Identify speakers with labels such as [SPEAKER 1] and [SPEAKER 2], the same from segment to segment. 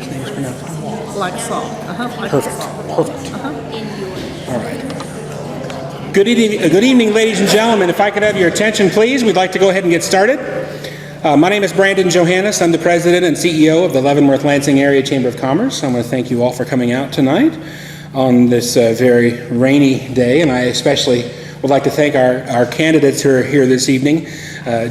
[SPEAKER 1] last name is pronounced?
[SPEAKER 2] Like salt. Like
[SPEAKER 1] Perfect.
[SPEAKER 2] salt.
[SPEAKER 1] Perfect. All right. Good evening, ladies and gentlemen. If I could have your attention, please. We'd like to go ahead and get started. My name is Brandon Johannes. I'm the president and CEO of the Leavenworth-Lansing Area Chamber of Commerce. I want to thank you all for coming out tonight on this very rainy day, and I especially would like to thank our candidates who are here this evening.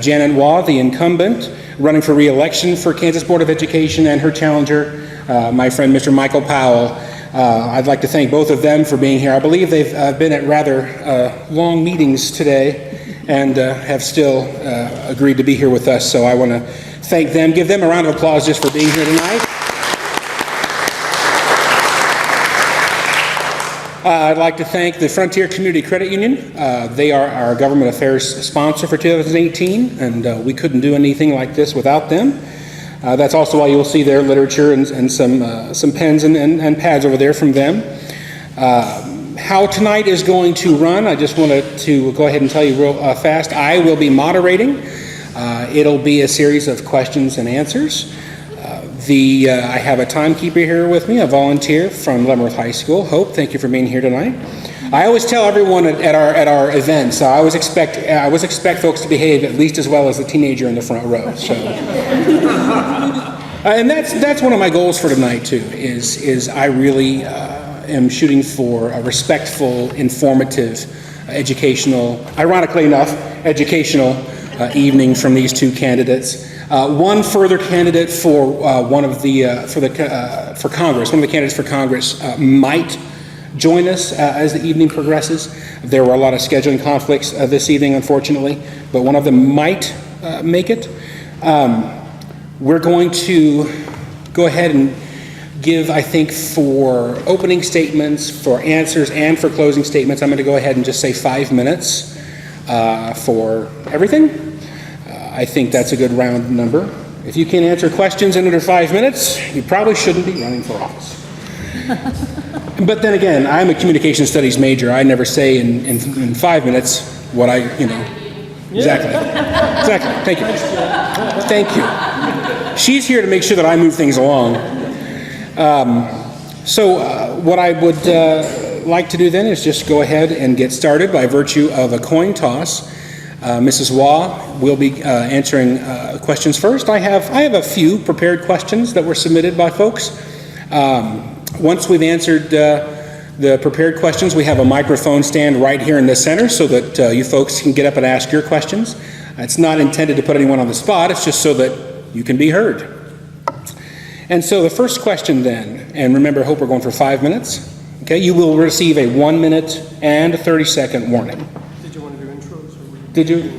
[SPEAKER 1] Janet Waugh, the incumbent, running for re-election for Kansas Board of Education, and her challenger, my friend Mr. Michael Powell. I'd like to thank both of them for being here. I believe they've been at rather long meetings today and have still agreed to be here with us, so I want to thank them. Give them a round of applause just for being here tonight. I'd like to thank the Frontier Community Credit Union. They are our government affairs sponsor for 2018, and we couldn't do anything like this without them. That's also why you'll see their literature and some pens and pads over there from them. How tonight is going to run, I just wanted to go ahead and tell you real fast. I will be moderating. It'll be a series of questions and answers. I have a timekeeper here with me, a volunteer from Leavenworth High School. Hope, thank you for being here tonight. I always tell everyone at our events, I always expect folks to behave at least as well as the teenager in the front row. So, and that's one of my goals for tonight too. Is I really am shooting for a respectful, informative, educational, ironically enough, educational evening from these two candidates. One further candidate for for Congress. One of the candidates for Congress might join us as the evening progresses. There were a lot of scheduling conflicts this evening, unfortunately, but one of them might make it. We're going to go ahead and give, I think, for opening statements, for answers, and for closing statements, I'm going to go ahead and just say 5 minutes for everything. I think that's a good round number. If you can answer questions in under 5 minutes, you probably shouldn't be running for office. But then again, I'm a communication studies major. I never say in 5 minutes what Exactly. Exactly. Thank you. She's here to make sure that I move things along. What I would like to do then is just go ahead and get started by virtue of a coin toss. Mrs. Waugh will be answering questions first. I have a few prepared questions that were submitted by folks. Once we've answered the prepared questions, we have a microphone stand right here in the center so that you folks can get up and ask your questions. It's not intended to put anyone on the spot. It's just so that you can be heard. And so the first question then, and remember, I hope we're going for 5 minutes. Okay, you will receive a 1 minute and a 30-second warning. Did you?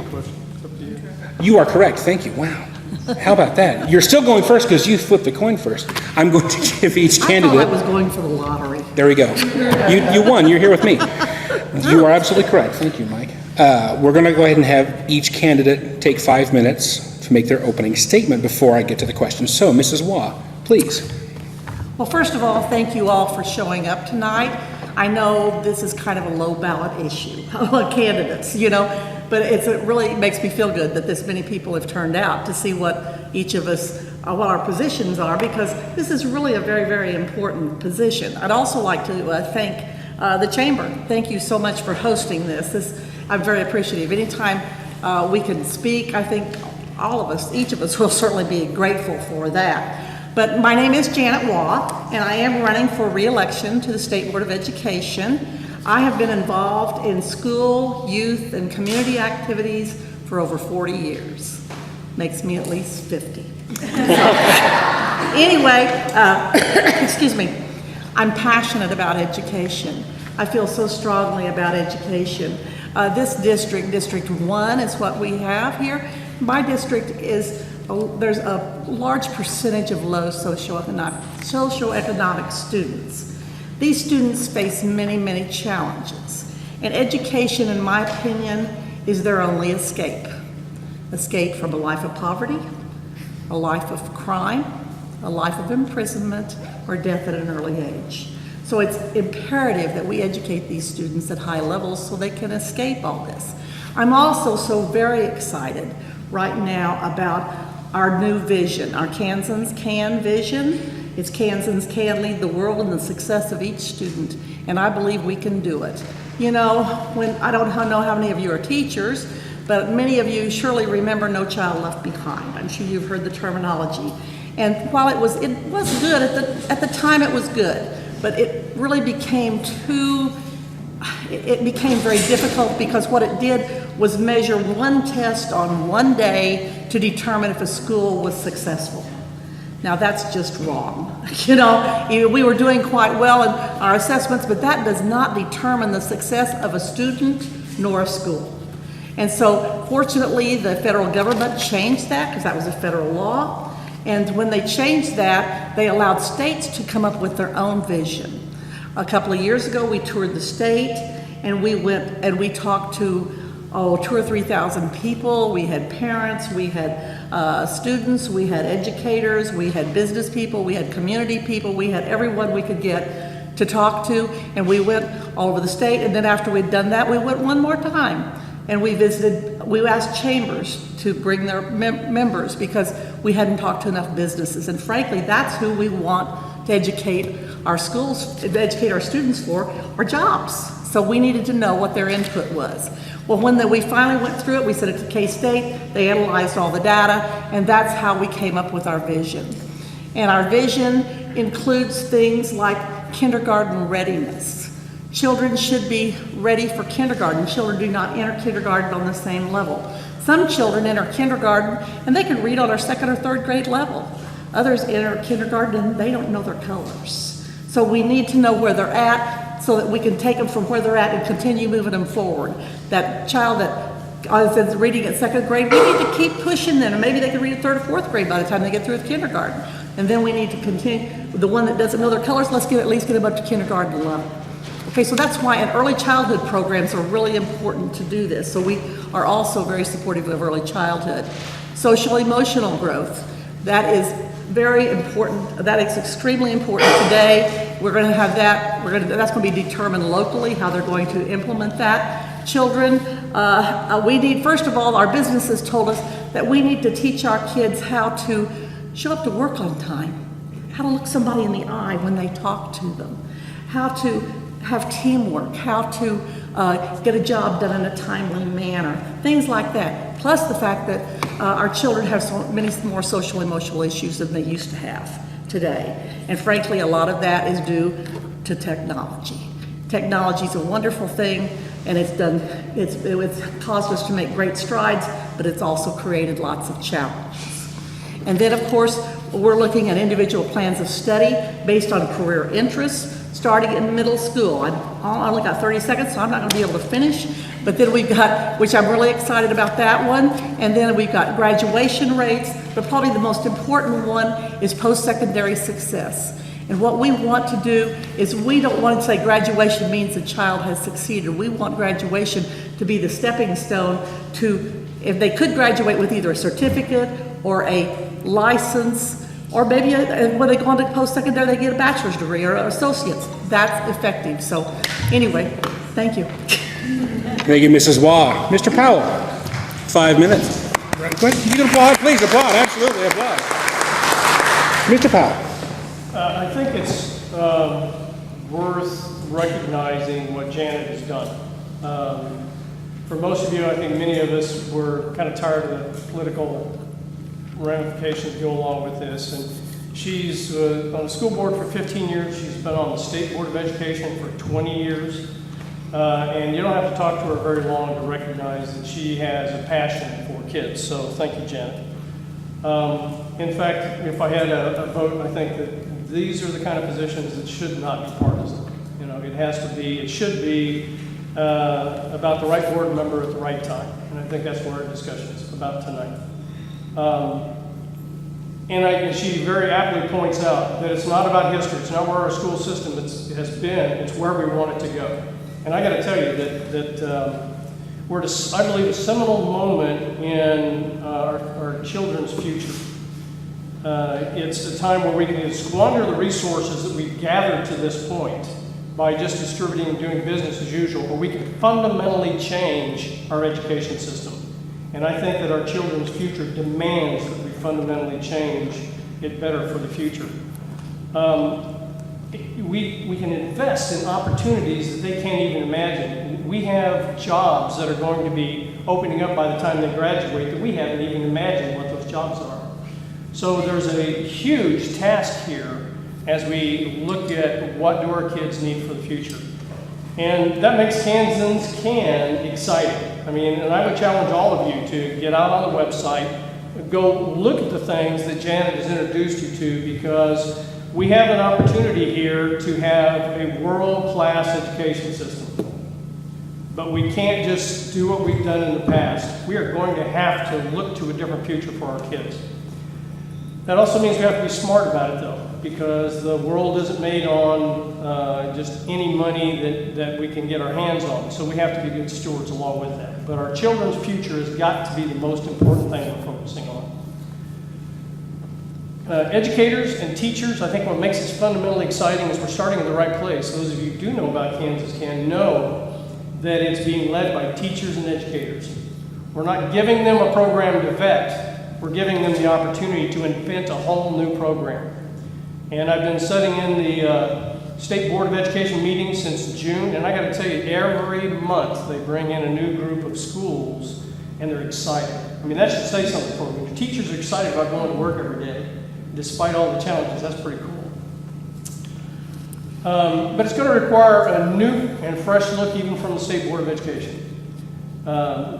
[SPEAKER 1] You are correct. Thank you. Wow. How about that? You're still going first because you flipped the coin first. I'm going to give each candidate.
[SPEAKER 2] I thought I was going for the lottery.
[SPEAKER 1] There we go. You won. You're here with me. You are absolutely correct. Thank you, Mike. We're going to go ahead and have each candidate take 5 minutes to make their opening statement before I get to the questions. So, Mrs. Waugh, please.
[SPEAKER 2] Well, first of all, thank you all for showing up tonight. I know this is kind of a low ballot issue, candidates, but it really makes me feel good that this many people have turned out to see what each of us, what our positions are, because this is really a very, very important position. I'd also like to thank the Chamber. Thank you so much for hosting this. I'm very appreciative. Anytime we can speak, I think all of us, each of us will certainly be grateful for that. But my name is Janet Waugh, and I am running for re-election to the State Board of Education. I have been involved in school, youth, and community activities for over 40 years. Makes me at least 50. Anyway, excuse me, I'm passionate about education. I feel so strongly about education. This district, District 1, is what we have here. My district there's a large percentage of low socioeconomic students. These students face many, many challenges. And education, in my opinion, is their only escape. Escape from a life of poverty, a life of crime, a life of imprisonment, or death at an early age. So it's imperative that we educate these students at high levels so they can escape all this. I'm also so very excited right now about our new vision, our Kansans Can vision. It's Kansans can lead the world in the success of each student, and I believe we can do it. You know, I don't know how many of you are teachers, but many of you surely remember No Child Left Behind. I'm sure you've heard the terminology. And while it was good at the time, it was good, but it really became it became very difficult, because what it did was measure one test on one day to determine if a school was successful. Now that's just wrong. You know, we were doing quite well in our assessments, but that does not determine the success of a student nor a school. And so fortunately, the federal government changed that, because that was a federal law. And when they changed that, they allowed states to come up with their own vision. A couple of years ago, we toured the state, and we went and we talked to 2,000 or 3,000 people. We had parents, we had students, we had educators, we had business people, we had community people, we had everyone we could get to talk to, and we went all over the state. And then after we'd done that, we went one more time, and we asked chambers to bring their members, because we hadn't talked to enough businesses. And frankly, that's who we want to educate our schools, to educate our students for, are jobs. So we needed to know what their input was. Well, when we finally went through it, we sent it to K-State, they analyzed all the data, and that's how we came up with our vision. And our vision includes things like kindergarten readiness. Children should be ready for kindergarten. Children do not enter kindergarten on the same level. Some children enter kindergarten and they can read on their second or third grade level. Others enter kindergarten and they don't know their colors. So we need to know where they're at so that we can take them from where they're at and continue moving them forward. That child that is reading at second grade, we need to keep pushing them, and maybe they can read at third or fourth grade by the time they get through with kindergarten. And then we need to continue. The one that doesn't know their colors, let's at least get them up to kindergarten level. Okay, so that's why early childhood programs are really important to do this. So we are also very supportive of early childhood. Social emotional growth, that is very important. That is extremely important today. We're going to have that. That's going to be determined locally how they're going to implement that. Children, we need, first of all, our businesses told us that we need to teach our kids how to show up to work on time, how to look somebody in the eye when they talk to them, how to have teamwork, how to get a job done in a timely manner, things like that. Plus the fact that our children have so many more social emotional issues than they used to have today. And frankly, a lot of that is due to technology. Technology is a wonderful thing, and it's caused us to make great strides, but it's also created lots of challenges. And then, of course, we're looking at individual plans of study based on career interests, starting in middle school. I only got 30 seconds, so I'm not going to be able to finish. But then we've got, which I'm really excited about that one, and then we've got graduation rates, but probably the most important one is post-secondary success. And what we want to do is we don't want to say graduation means the child has succeeded. We want graduation to be the stepping stone to, if they could graduate with either a certificate or a license, or maybe when they go on to post-secondary, they get a bachelor's degree or an associate's. That's effective. So anyway, thank you.
[SPEAKER 1] Thank you, Mrs. Waugh. Mr. Powell, 5 minutes. You can applaud, please applaud, absolutely applaud. Mr. Powell.
[SPEAKER 3] I think it's worth recognizing what Janet has done. For most of you, I think many of us were kind of tired of the political ramifications go along with this. And she's on the school board for 15 years. She's been on the State Board of Education for 20 years. And you don't have to talk to her very long to recognize that she has a passion for kids. So thank you, Janet. In fact, if I had a vote, I think that these are the kind of positions that should not be partisan. You know, it should be about the right board member at the right time. And I think that's what our discussion is about tonight. And she very aptly points out that it's not about history. It's not where our school system has been. It's where we want it to go. And I got to tell you that we're at, I believe, a seminal moment in our children's future. It's a time where we can squander the resources that we've gathered to this point by just distributing and doing business as usual, but we can fundamentally change our education system. And I think that our children's future demands that we fundamentally change it better for the future. We can invest in opportunities that they can't even imagine. We have jobs that are going to be opening up by the time they graduate that we haven't even imagined what those jobs are. So there's a huge task here as we look at what do our kids need for the future. And that makes Kansans Can exciting. I mean, and I would challenge all of you to get out on the website, go look at the things that Janet has introduced you to, because we have an opportunity here to have a world-class education system. But we can't just do what we've done in the past. We are going to have to look to a different future for our kids. That also means we have to be smart about it, though, because the world isn't made on just any money that we can get our hands on. So we have to be good stewards along with that. But our children's future has got to be the most important thing we're focusing on. Educators and teachers, I think what makes this fundamentally exciting is we're starting in the right place. Those of you who do know about Kansas Can know that it's being led by teachers and educators. We're not giving them a program to vet. We're giving them the opportunity to invent a whole new program. And I've been sitting in the State Board of Education meetings since June, and I got to tell you, every month they bring in a new group of schools, and they're excited. I mean, that should say something for me. The teachers are excited about going to work every day, despite all the challenges. That's pretty cool. But it's going to require a new and fresh look even from the State Board of Education.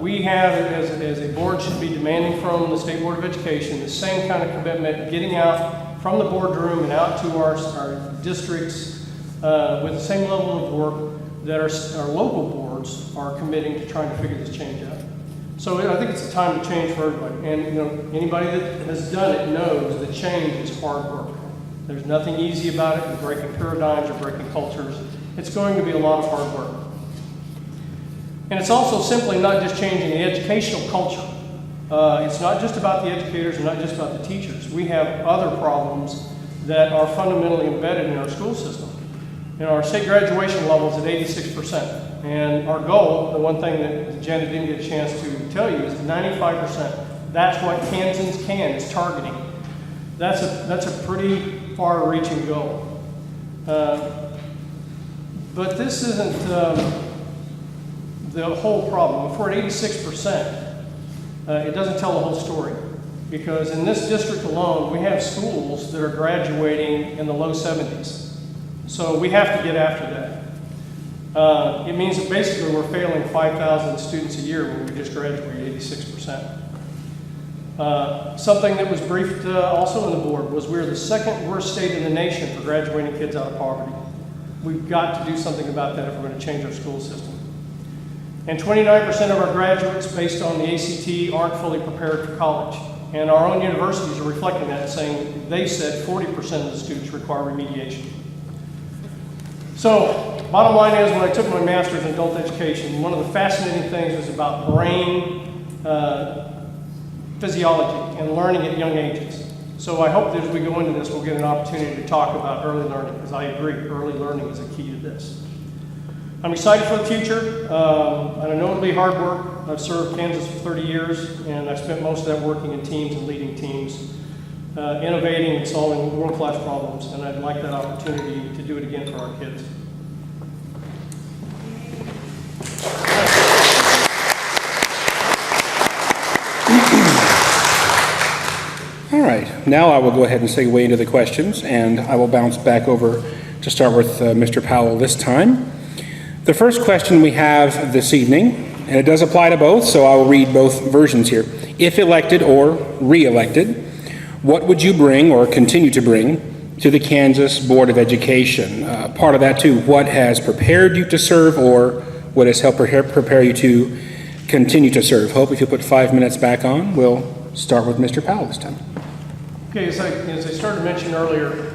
[SPEAKER 3] We have, as a board, should be demanding from the State Board of Education the same kind of commitment, getting out from the boardroom and out to our districts with the same level of work that our local boards are committing to trying to figure this change out. So I think it's a time to change for everybody. And anybody that has done it knows that change is hard work. There's nothing easy about it. You're breaking paradigms, you're breaking cultures. It's going to be a lot of hard work. And it's also simply not just changing the educational culture. It's not just about the educators and not just about the teachers. We have other problems that are fundamentally embedded in our school system. Our state graduation level is at 86%. And our goal, the one thing that Janet didn't get a chance to tell you, is 95%. That's what Kansans Can is targeting. That's a pretty far-reaching goal. But this isn't the whole problem. If we're at 86%, it doesn't tell the whole story. Because in this district alone, we have schools that are graduating in the low 70s. So we have to get after that. It means that basically we're failing 5,000 students a year when we just graduate 86%. Something that was briefed also on the board was we're the second worst state in the nation for graduating kids out of poverty. We've got to do something about that if we're going to change our school system. And 29% of our graduates, based on the ACT, aren't fully prepared for college. And our own universities are reflecting that, saying they said 40% of the students require remediation. So, bottom line is, when I took my master's in adult education, one of the fascinating things was about brain physiology and learning at young ages. So I hope that as we go into this, we'll get an opportunity to talk about early learning, because I agree, early learning is a key to this. I'm excited for the future, and I know it'll be hard work. I've served Kansas for 30 years, and I spent most of that working in teams and leading teams, innovating and solving world-class problems, and I'd like that opportunity to do it again for our kids.
[SPEAKER 1] All right, now I will go ahead and segue into the questions, and I will bounce back over to start with Mr. Powell this time. The first question we have this evening, and it does apply to both, so I will read both versions here. If elected or re-elected, what would you bring or continue to bring to the Kansas Board of Education? Part of that too, what has prepared you to serve or what has helped prepare you to continue to serve? Hope if you put 5 minutes back on, we'll start with Mr. Powell this time.
[SPEAKER 3] Okay, as I started to mention earlier,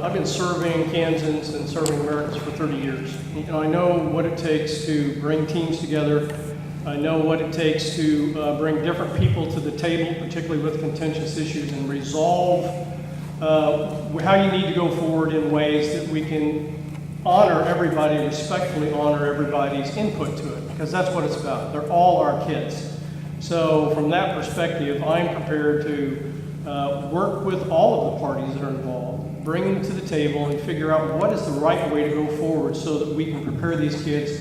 [SPEAKER 3] I've been serving Kansans and serving Americans for 30 years. I know what it takes to bring teams together. I know what it takes to bring different people to the table, particularly with contentious issues, and resolve how you need to go forward in ways that we can honor everybody, respectfully honor everybody's input to it, because that's what it's about. They're all our kids. So from that perspective, I'm prepared to work with all of the parties that are involved bring them to the table and figure out what is the right way to go forward so that we can prepare these kids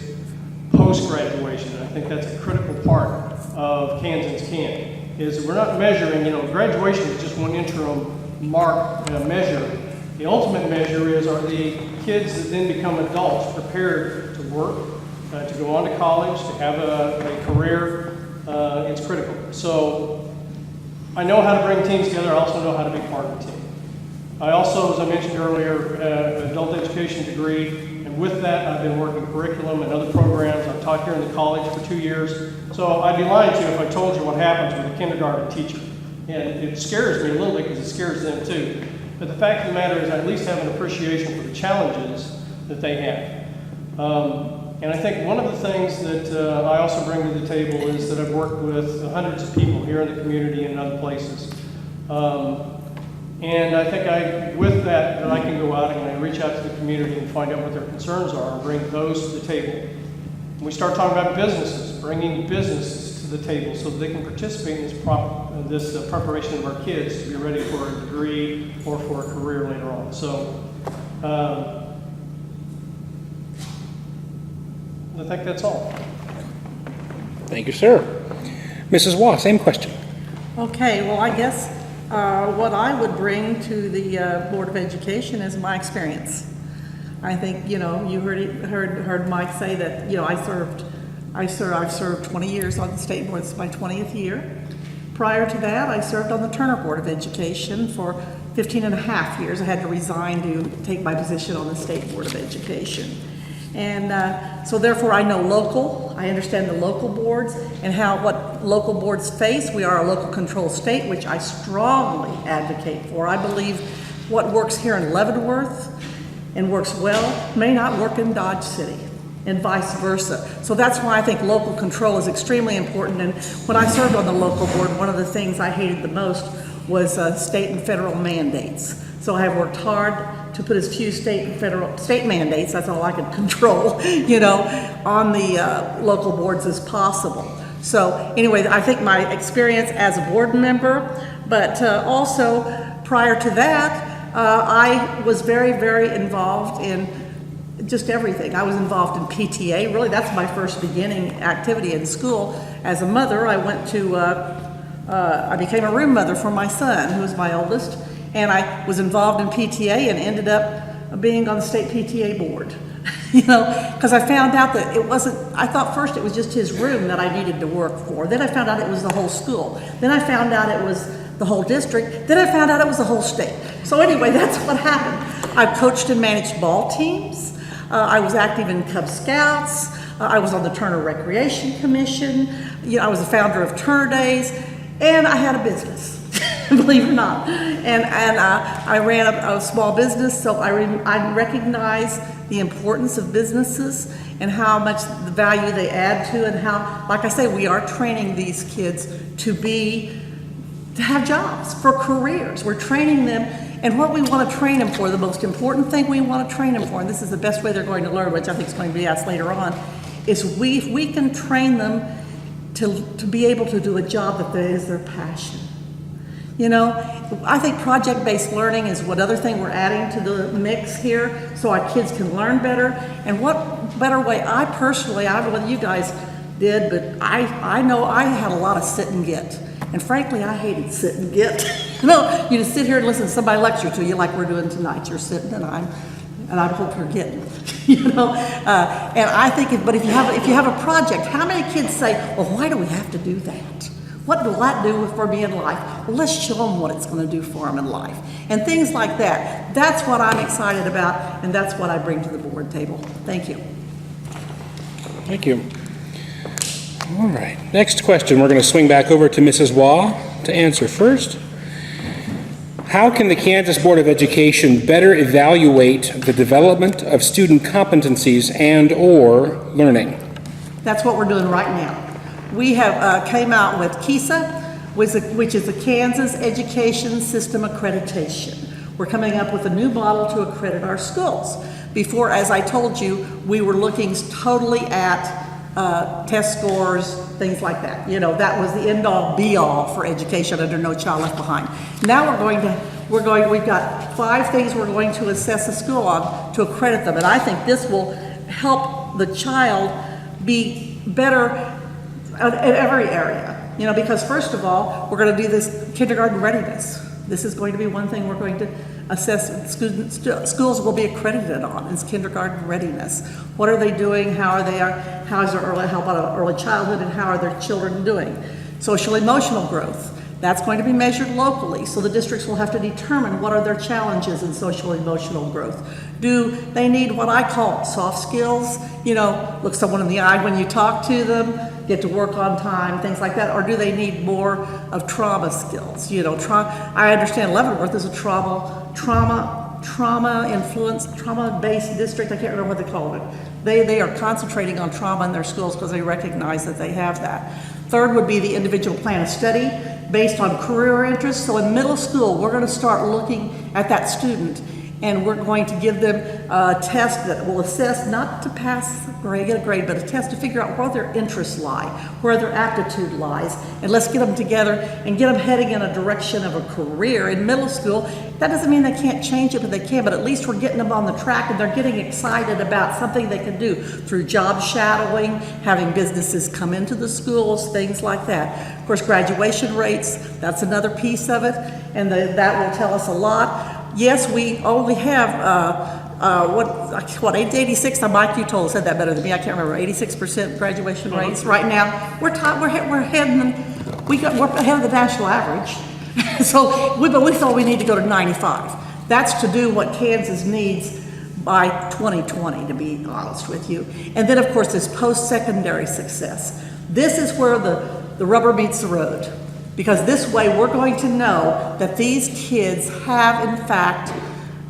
[SPEAKER 3] post-graduation. And I think that's a critical part of Kansans Can, is we're not measuring, graduation is just one interim mark and a measure. The ultimate measure is, are the kids that then become adults prepared to work, to go on to college, to have a career? It's critical. So I know how to bring teams together. I also know how to be part of a team. I also, as I mentioned earlier, an adult education degree, and with that, I've been working curriculum and other programs. I've taught here in the college for 2 years. So I'd be lying to you if I told you what happens with a kindergarten teacher. And it scares me a little bit because it scares them too. But the fact of the matter is I at least have an appreciation for the challenges that they have. And I think one of the things that I also bring to the table is that I've worked with hundreds of people here in the community and in other places. And I think with that I can go out and I reach out to the community and find out what their concerns are and bring those to the table. And we start talking about businesses, bringing businesses to the table so that they can participate in this preparation of our kids to be ready for a degree or for a career later on. So I think that's all.
[SPEAKER 1] Thank you, sir. Mrs. Waugh, same question.
[SPEAKER 2] Okay, well, I guess what I would bring to the Board of Education is my experience. I think, you heard Mike say that, I've served 20 years on the state board. This is my 20th year. Prior to that, I served on the Turner Board of Education for 15 and a half years. I had to resign to take my position on the State Board of Education. And so therefore I know local, I understand the local boards and what local boards face. We are a local control state, which I strongly advocate for. I believe what works here in Leavenworth and works well may not work in Dodge City, and vice versa. So that's why I think local control is extremely important. And when I served on the local board, one of the things I hated the most was state and federal mandates. So I have worked hard to put as few state mandates, that's all I could control, on the local boards as possible. So anyway, I think my experience as a board member, but also prior to that, I was very, very involved in just everything. I was involved in PTA. Really, that's my first beginning activity in school. As a mother, I went to, I became a room mother for my son, who was my oldest, and I was involved in PTA and ended up being on the state PTA board. Because I found out that it wasn't, I thought first it was just his room that I needed to work for. Then I found out it was the whole school. Then I found out it was the whole district. Then I found out it was the whole state. So anyway, that's what happened. I've coached and managed ball teams. I was active in Cub Scouts. I was on the Turner Recreation Commission. I was the founder of Turner Days, and I had a business, believe it or not. And I ran a small business, so I recognize the importance of businesses and how much the value they add to, and how, like I say, we are training these kids to have jobs, for careers. We're training them, and what we want to train them for, the most important thing we want to train them for, and this is the best way they're going to learn, which I think is going to be asked later on, is if we can train them to be able to do a job that is their passion. I think project-based learning is what other thing we're adding to the mix here, so our kids can learn better. And what better way, I don't know whether you guys did, but I know I had a lot of sit and get. And frankly, I hated sit and get. You just sit here and listen to somebody lecture to you like we're doing tonight. You're sitting and I hope you're getting, And I think, but if you have a project, how many kids say, well, why do we have to do that? What will that do for me in life? Well, let's show them what it's going to do for them in life. And things like that. That's what I'm excited about, and that's what I bring to the board table. Thank you.
[SPEAKER 1] Thank you. All right. Next question. We're going to swing back over to Mrs. Waugh to answer first. How can the Kansas Board of Education better evaluate the development of student competencies and/or learning?
[SPEAKER 2] That's what we're doing right now. We have came out with KESA, which is the Kansas Education System Accreditation. We're coming up with a new model to accredit our schools. Before, as I told you, we were looking totally at test scores, things like that. That was the end-all, be-all for education under No Child Left Behind. Now we're going to we've got 5 things we're going to assess the school on to accredit them. And I think this will help the child be better in every area. You know, because first of all, we're going to do this kindergarten readiness. This is going to be one thing we're going to assess. Schools will be accredited on is kindergarten readiness. What are they doing? How about early childhood, and how are their children doing? Social emotional growth. That's going to be measured locally, so the districts will have to determine what are their challenges in social emotional growth. Do they need what I call soft skills? You know, look someone in the eye when you talk to them, get to work on time, things like that, or do they need more of trauma skills? You know, I understand Leavenworth is a trauma-based district. I can't remember what they call it. They are concentrating on trauma in their schools because they recognize that they have that. Third would be the individual plan of study based on career interests. So in middle school, we're going to start looking at that student, and we're going to give them a test that will assess, not to pass or get a grade, but a test to figure out where their interests lie, where their aptitude lies, and let's get them together and get them heading in a direction of a career in middle school. That doesn't mean they can't change it, but they can, but at least we're getting them on the track and they're getting excited about something they can do through job shadowing, having businesses come into the schools, things like that. Of course, graduation rates, that's another piece of it, and that will tell us a lot. Yes, we only have, 86, Mike, you said that better than me, I can't remember, 86% graduation rates right now. We're ahead of the national average. But we thought we need to go to 95. That's to do what Kansas needs by 2020, to be honest with you. And then, of course, this post-secondary success. This is where the rubber meets the road. Because this way we're going to know that these kids have, in fact,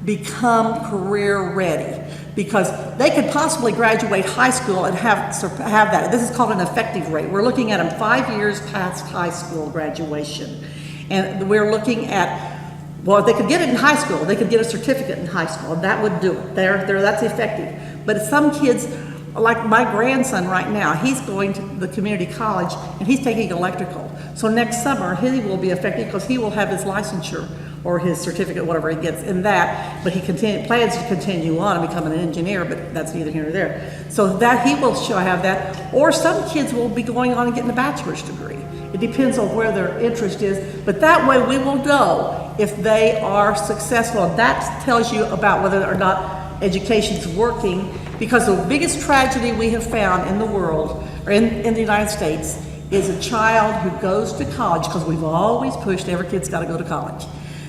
[SPEAKER 2] become career ready. Because they could possibly graduate high school and have that. This is called an effective rate. We're looking at them 5 years past high school graduation. And we're looking at, well, they could get it in high school. They could get a certificate in high school, and that would do it. That's effective. But some kids, like my grandson right now, he's going to the community college, and he's taking electrical. So next summer, he will be effective because he will have his licensure or his certificate, whatever he gets in that, but he plans to continue on and become an engineer, but that's neither here nor there. So that he will have that, or some kids will be going on and getting a bachelor's degree. It depends on where their interest is, but that way we will know if they are successful. And that tells you about whether or not education's working, because the biggest tragedy we have found in the world, or in the United States, is a child who goes to college, because we've always pushed every kid's got to go to college.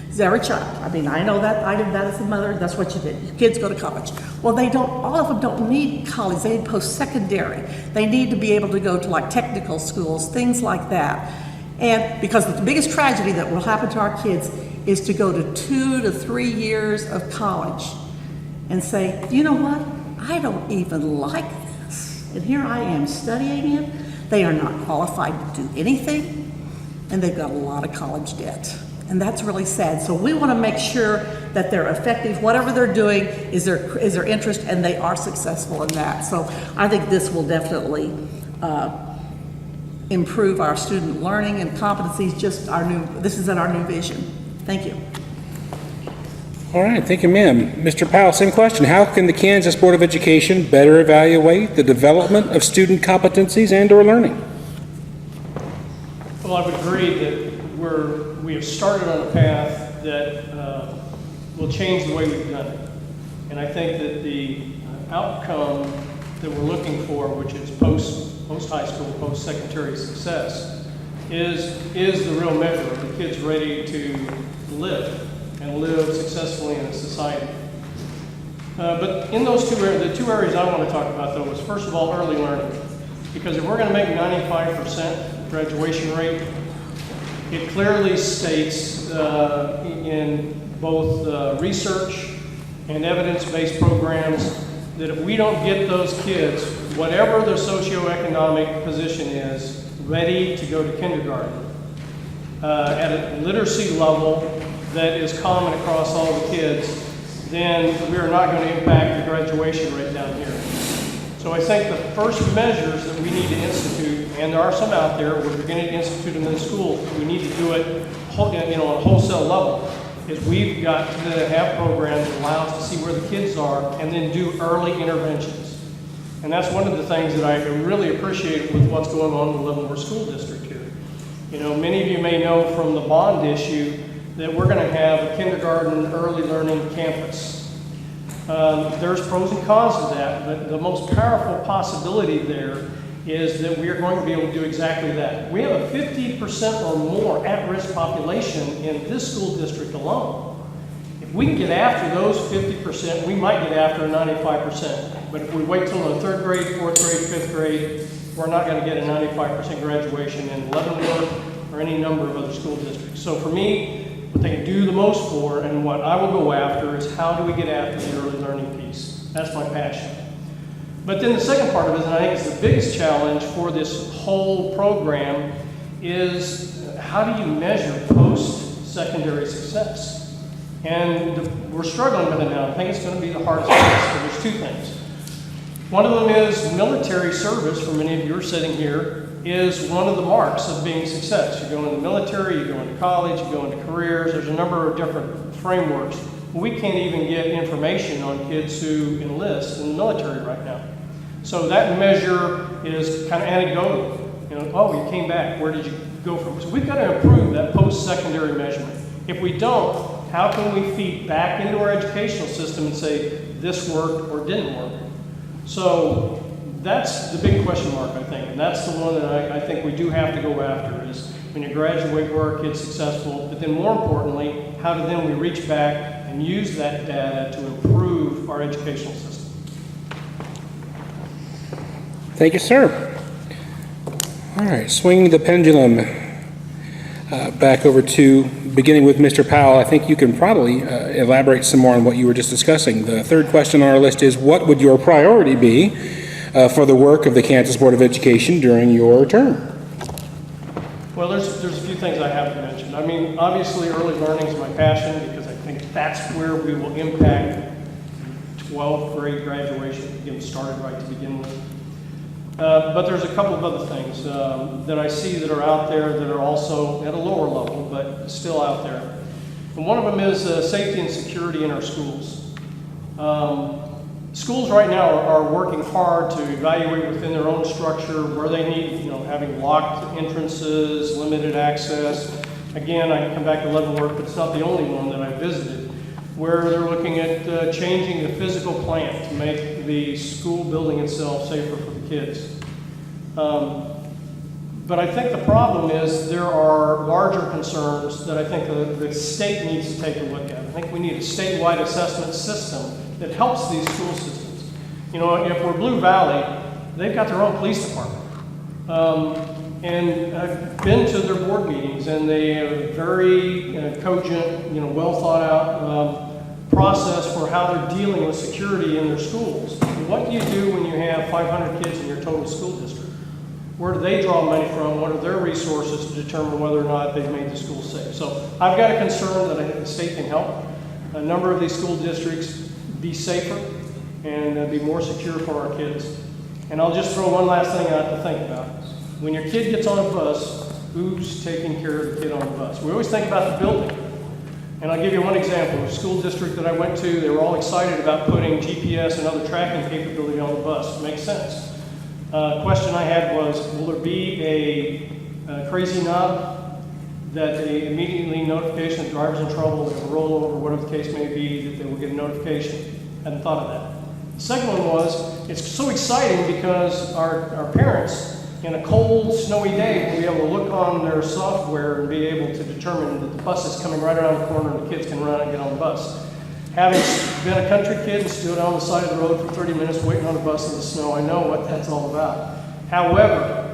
[SPEAKER 2] It's every child. I mean, I know that. I did that as a mother. That's what you did. Your kids go to college. Well, all of them don't need college. They need post-secondary. They need to be able to go to like technical schools, things like that. And because the biggest tragedy that will happen to our kids is to go to 2 to 3 years of college and say, you know what? I don't even like this. And here I am studying it. They are not qualified to do anything, and they've got a lot of college debt. And that's really sad. So we want to make sure that they're effective. Whatever they're doing is their interest, and they are successful in that. So I think this will definitely improve our student learning and competencies. This is in our new vision. Thank you.
[SPEAKER 1] All right, thank you, ma'am. Mr. Powell, same question. How can the Kansas Board of Education better evaluate the development of student competencies and/or learning?
[SPEAKER 3] Well, I would agree that we have started on a path that will change the way we've done it. And I think that the outcome that we're looking for, which is post-high school, post-secondary success, is the real measure of the kids ready to live and live successfully in a society. But in those the two areas I want to talk about, though, is first of all early learning. Because if we're going to make 95% graduation rate, it clearly states in both research and evidence-based programs that if we don't get those kids, whatever their socioeconomic position is, ready to go to kindergarten at a literacy level that is common across all the kids, then we are not going to impact the graduation rate down here. So I think the first measures that we need to institute, and there are some out there, we're beginning to institute them in the schools, we need to do it on a wholesale level, is we've got to have programs that allow us to see where the kids are and then do early interventions. And that's one of the things that I really appreciate with what's going on in the Leavenworth School District here. You know, many of you may know from the bond issue that we're going to have a kindergarten early learning campus. There's pros and cons to that, but the most powerful possibility there is that we are going to be able to do exactly that. We have a 50% or more at-risk population in this school district alone. If we can get after those 50%, we might get after a 95%. But if we wait till the 3rd grade, 4th grade, 5th grade, we're not going to get a 95% graduation in Leavenworth or any number of other school districts. So for me, what they can do the most for and what I will go after is how do we get after the early learning piece. That's my passion. But then the second part of it, and I think it's the biggest challenge for this whole program, is how do you measure post-secondary success? And we're struggling with it now. I think it's going to be the hardest piece. So there's two things. One of them is military service, for many of you who are sitting here, is one of the marks of being success. You go in the military, you go into college, you go into careers. There's a number of different frameworks. We can't even get information on kids who enlist in the military right now. So that measure is kind of anecdotal. You know, oh, you came back. Where did you go from? So we've got to improve that post-secondary measurement. If we don't, how can we feed back into our educational system and say this worked or didn't work? So that's the big question mark, I think, and that's the one that I think we do have to go after is when you graduate, were our kids successful, but then more importantly, how do then we reach back and use that data to improve our educational system?
[SPEAKER 1] Thank you, sir. All right, swinging the pendulum back over to beginning with Mr. Powell. I think you can probably elaborate some more on what you were just discussing. The third question on our list is, what would your priority be for the work of the Kansas Board of Education during your term?
[SPEAKER 3] Well, there's a few things I have to mention. I mean, obviously early learning is my passion because I think that's where we will impact 12th grade graduation, get them started right to begin with. But there's a couple of other things that I see that are out there that are also at a lower level, but still out there. And one of them is safety and security in our schools. Schools right now are working hard to evaluate within their own structure where they need, having locked entrances, limited access. Again, I can come back to Leavenworth, but it's not the only one that I visited, where they're looking at changing the physical plan to make the school building itself safer for the kids. But I think the problem is there are larger concerns that I think the state needs to take a look at. I think we need a statewide assessment system that helps these school systems. If we're Blue Valley, they've got their own police department. And I've been to their board meetings, and they have a very cogent, well thought out process for how they're dealing with security in their schools. What do you do when you have 500 kids in your total school district? Where do they draw money from? What are their resources to determine whether or not they've made the school safe? So I've got a concern that I think the state can help a number of these school districts be safer and be more secure for our kids. And I'll just throw one last thing out to think about. When your kid gets on a bus, who's taking care of the kid on the bus? We always think about the building. And I'll give you one example. A school district that I went to, they were all excited about putting GPS and other tracking capability on the bus. It makes sense. Question I had was, will there be a crazy knob that they immediately notification the driver's in trouble, that will roll over, whatever the case may be, that they will get a notification? Hadn't thought of that. The second one was, it's so exciting because our parents, in a cold, snowy day, will be able to look on their software and be able to determine that the bus is coming right around the corner and the kids can run and get on the bus. Having been a country kid and stood on the side of the road for 30 minutes waiting on a bus in the snow, I know what that's all about. However,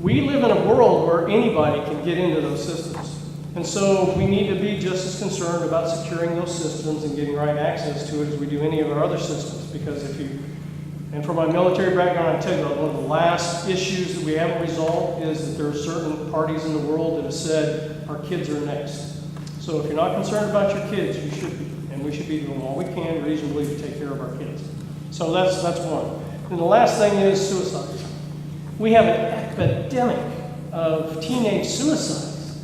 [SPEAKER 3] we live in a world where anybody can get into those systems. And so we need to be just as concerned about securing those systems and getting right access to it as we do any of our other systems. Because and from my military background, I tell you, one of the last issues that we haven't resolved is that there are certain parties in the world that have said our kids are next. So if you're not concerned about your kids, you should be. And we should be doing all we can reasonably to take care of our kids. So that's one. And the last thing is suicides. We have an epidemic of teenage suicides.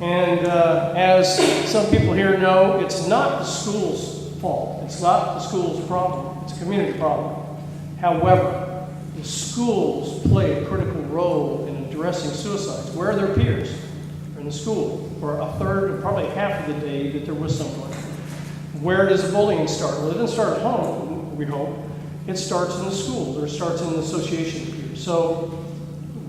[SPEAKER 3] And as some people here know, it's not the school's fault. It's not the school's problem. It's a community problem. However, the schools play a critical role in addressing suicides. Where are their peers? They're in the school for a third, or probably half of the day that they're with someone. Where does the bullying start? Well, it doesn't start at home, we hope. It starts in the schools, or it starts in the association of peers. So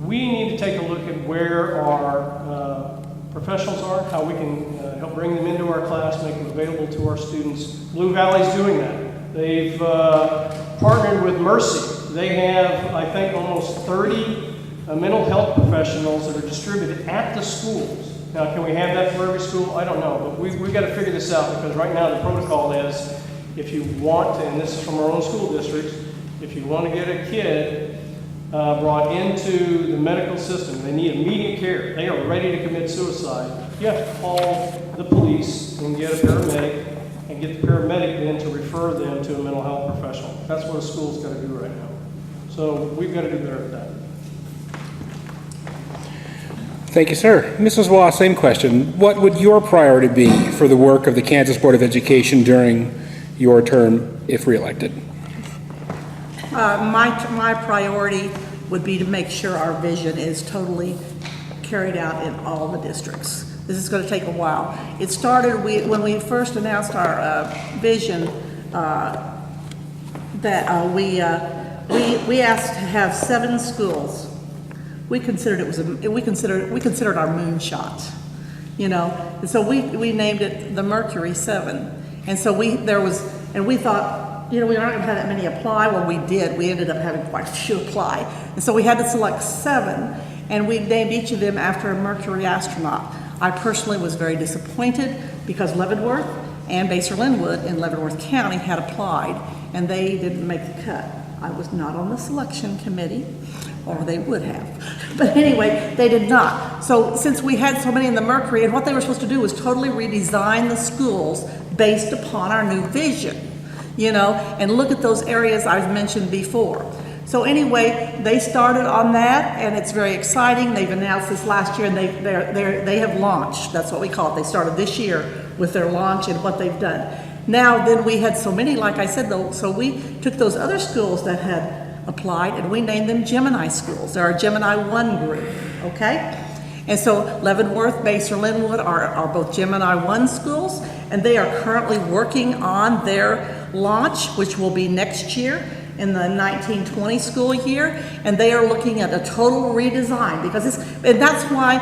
[SPEAKER 3] we need to take a look at where our professionals are, how we can help bring them into our class, make them available to our students. Blue Valley's doing that. They've partnered with Mercy. They have, I think, almost 30 mental health professionals that are distributed at the schools. Now, can we have that for every school? I don't know, but we've got to figure this out, because right now the protocol is, if you want to, and this is from our own school districts, if you want to get a kid brought into the medical system, they need immediate care, they are ready to commit suicide, you have to call the police and get a paramedic, and get the paramedic then to refer them to a mental health professional. That's what a school's got to do right now. So we've got to do better at that.
[SPEAKER 1] Thank you, sir. Mrs. Waugh, same question. What would your priority be for the work of the Kansas Board of Education during your term, if reelected?
[SPEAKER 2] My priority would be to make sure our vision is totally carried out in all the districts. This is going to take a while. It started when we first announced our vision that we asked to have 7 schools. We considered we considered our moonshot, you know. And so we named it the Mercury 7. And so we thought, you know, we aren't going to have that many apply. Well, we did. We ended up having quite a few apply. And so we had to select 7, and we named each of them after a Mercury astronaut. I personally was very disappointed because Leavenworth and Basehor-Linwood in Leavenworth County had applied, and they didn't make the cut. I was not on the selection committee, or they would have. But anyway, they did not. So since we had so many in the Mercury, and what they were supposed to do was totally redesign the schools based upon our new vision, you know, and look at those areas I've mentioned before. So anyway, they started on that, and it's very exciting. They've announced this last year, and they have launched. That's what we call it. They started this year with their launch and what they've done. Now, then we had so many, like I said, though, so we took those other schools that had applied, and we named them Gemini schools. They're our Gemini 1 group, okay? And so Leavenworth, Basehor-Linwood are both Gemini 1 schools, and they are currently working on their launch, which will be next year in the 1920 school year, and they are looking at a total redesign, because and that's why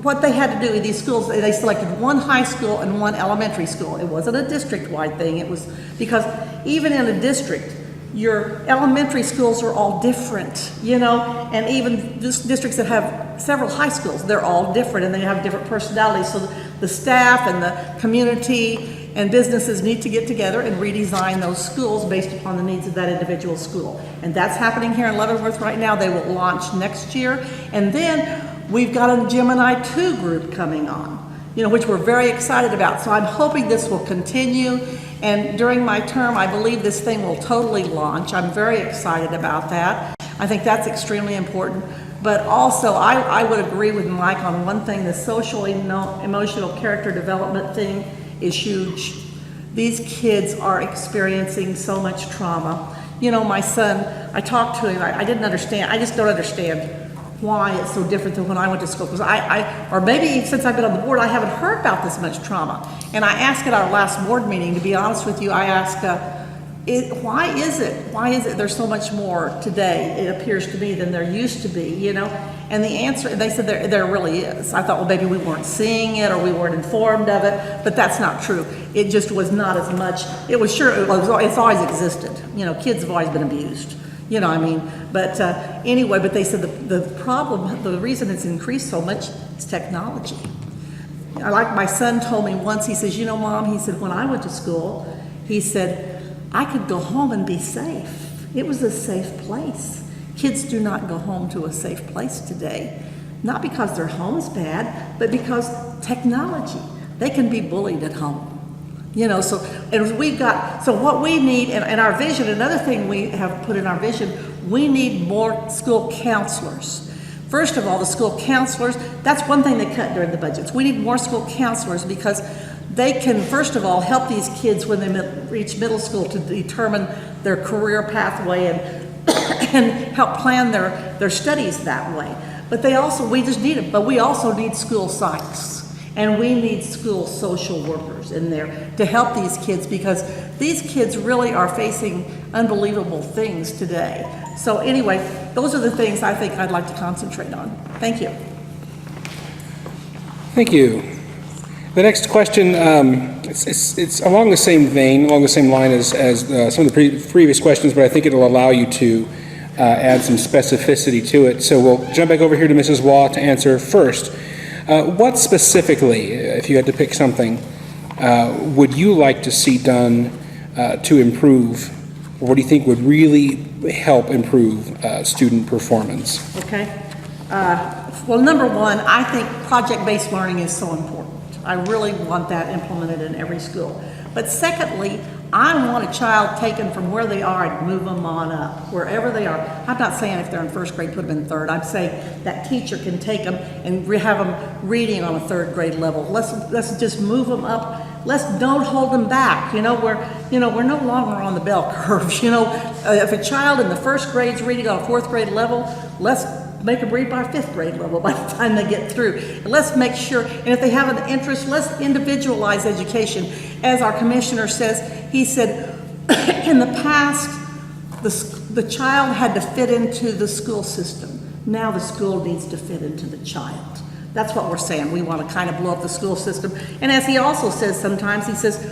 [SPEAKER 2] what they had to do with these schools, they selected 1 high school and 1 elementary school. It wasn't a district-wide thing. It was because even in a district, your elementary schools are all different, you know, and even districts that have several high schools, they're all different, and they have different personalities. So the staff and the community and businesses need to get together and redesign those schools based upon the needs of that individual school. And that's happening here in Leavenworth right now. They will launch next year. And then we've got a Gemini 2 group coming on, you know, which we're very excited about. So I'm hoping this will continue. And during my term, I believe this thing will totally launch. I'm very excited about that. I think that's extremely important. But also, I would agree with Mike on one thing. The social emotional character development thing is huge. These kids are experiencing so much trauma. You know, my son, I talked to him, I didn't understand. I just don't understand why it's so different than when I went to school. Because or maybe since I've been on the board, I haven't heard about this much trauma. And I asked at our last board meeting, to be honest with you, I asked, why is it there's so much more today, it appears to me, than there used to be, you know? And the answer, they said there really is. I thought, well, maybe we weren't seeing it or we weren't informed of it, but that's not true. It just was not as much. It was sure, it's always existed. You know, kids have always been abused. You know, I mean, but anyway, but they said the problem, the reason it's increased so much is technology. Like my son told me once, he says, you know, Mom, he said, when I went to school, he said, I could go home and be safe. It was a safe place. Kids do not go home to a safe place today, not because their home's bad, but because technology. They can be bullied at home. You know, so what we need, and our vision, another thing we have put in our vision, we need more school counselors. First of all, the school counselors, that's one thing they cut during the budgets. We need more school counselors because they can, first of all, help these kids when they reach middle school to determine their career pathway and help plan their studies that way. But we just need them. But we also need school psychs. And we need school social workers in there to help these kids because these kids really are facing unbelievable things today. So anyway, those are the things I think I'd like to concentrate on. Thank you.
[SPEAKER 1] Thank you. The next question, it's along the same vein, along the same line as some of the previous questions, but I think it'll allow you to add some specificity to it. So we'll jump back over here to Mrs. Waugh to answer first. What specifically, if you had to pick something, would you like to see done to improve, or what do you think would really help improve student performance?
[SPEAKER 2] Okay. Well, number one, I think project-based learning is so important. I really want that implemented in every school. But secondly, I want a child taken from where they are and move them on up, wherever they are. I'm not saying if they're in first grade, put them in third. I'm saying that teacher can take them and have them reading on a third grade level. Let's just move them up. Don't hold them back. We're no longer on the bell curve. If a child in the first grade is reading on a fourth grade level, let's make them read by fifth grade level by the time they get through. And let's make sure, and if they have an interest, let's individualize education. As our commissioner says, he said, in the past, the child had to fit into the school system. Now the school needs to fit into the child. That's what we're saying. We want to kind of blow up the school system. And as he also says sometimes, he says,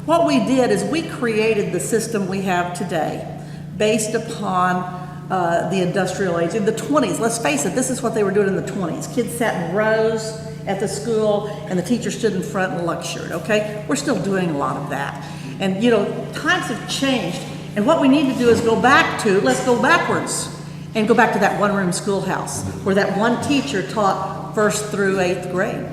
[SPEAKER 2] what we did is we created the system we have today based upon the industrial age. In the 20s, let's face it, this is what they were doing in the 20s. Kids sat in rows at the school and the teacher stood in front and lectured, okay? We're still doing a lot of that. And times have changed. And what we need to do is let's go backwards and go back to that one-room schoolhouse where that one teacher taught 1st through 8th grade.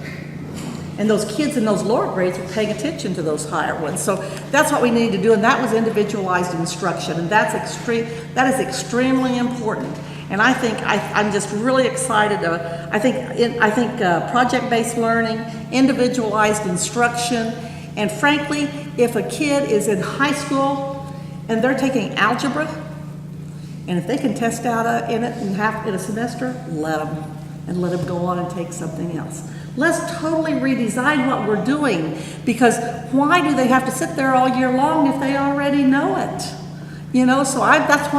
[SPEAKER 2] And those kids in those lower grades were paying attention to those higher ones. So that's what we need to do, and that was individualized instruction, and that is extremely important. And I think I'm just really excited. I think project-based learning, individualized instruction, and frankly, if a kid is in high school and they're taking algebra, and if they can test out in it in a semester, let them go on and take something else. Let's totally redesign what we're doing, because why do they have to sit there all year long if they already know it? So that's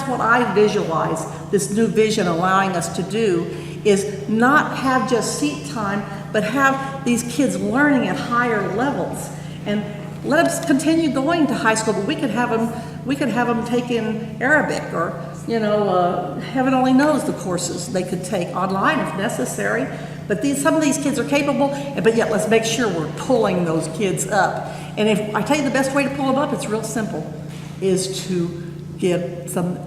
[SPEAKER 2] what I visualize, this new vision allowing us to do, is not have just seat time, but have these kids learning at higher levels. And let us continue going to high school, but we could have them take in Arabic or, heaven only knows the courses they could take online if necessary. But some of these kids are capable, but yet let's make sure we're pulling those kids up. And if I tell you the best way to pull them up, it's real simple, is to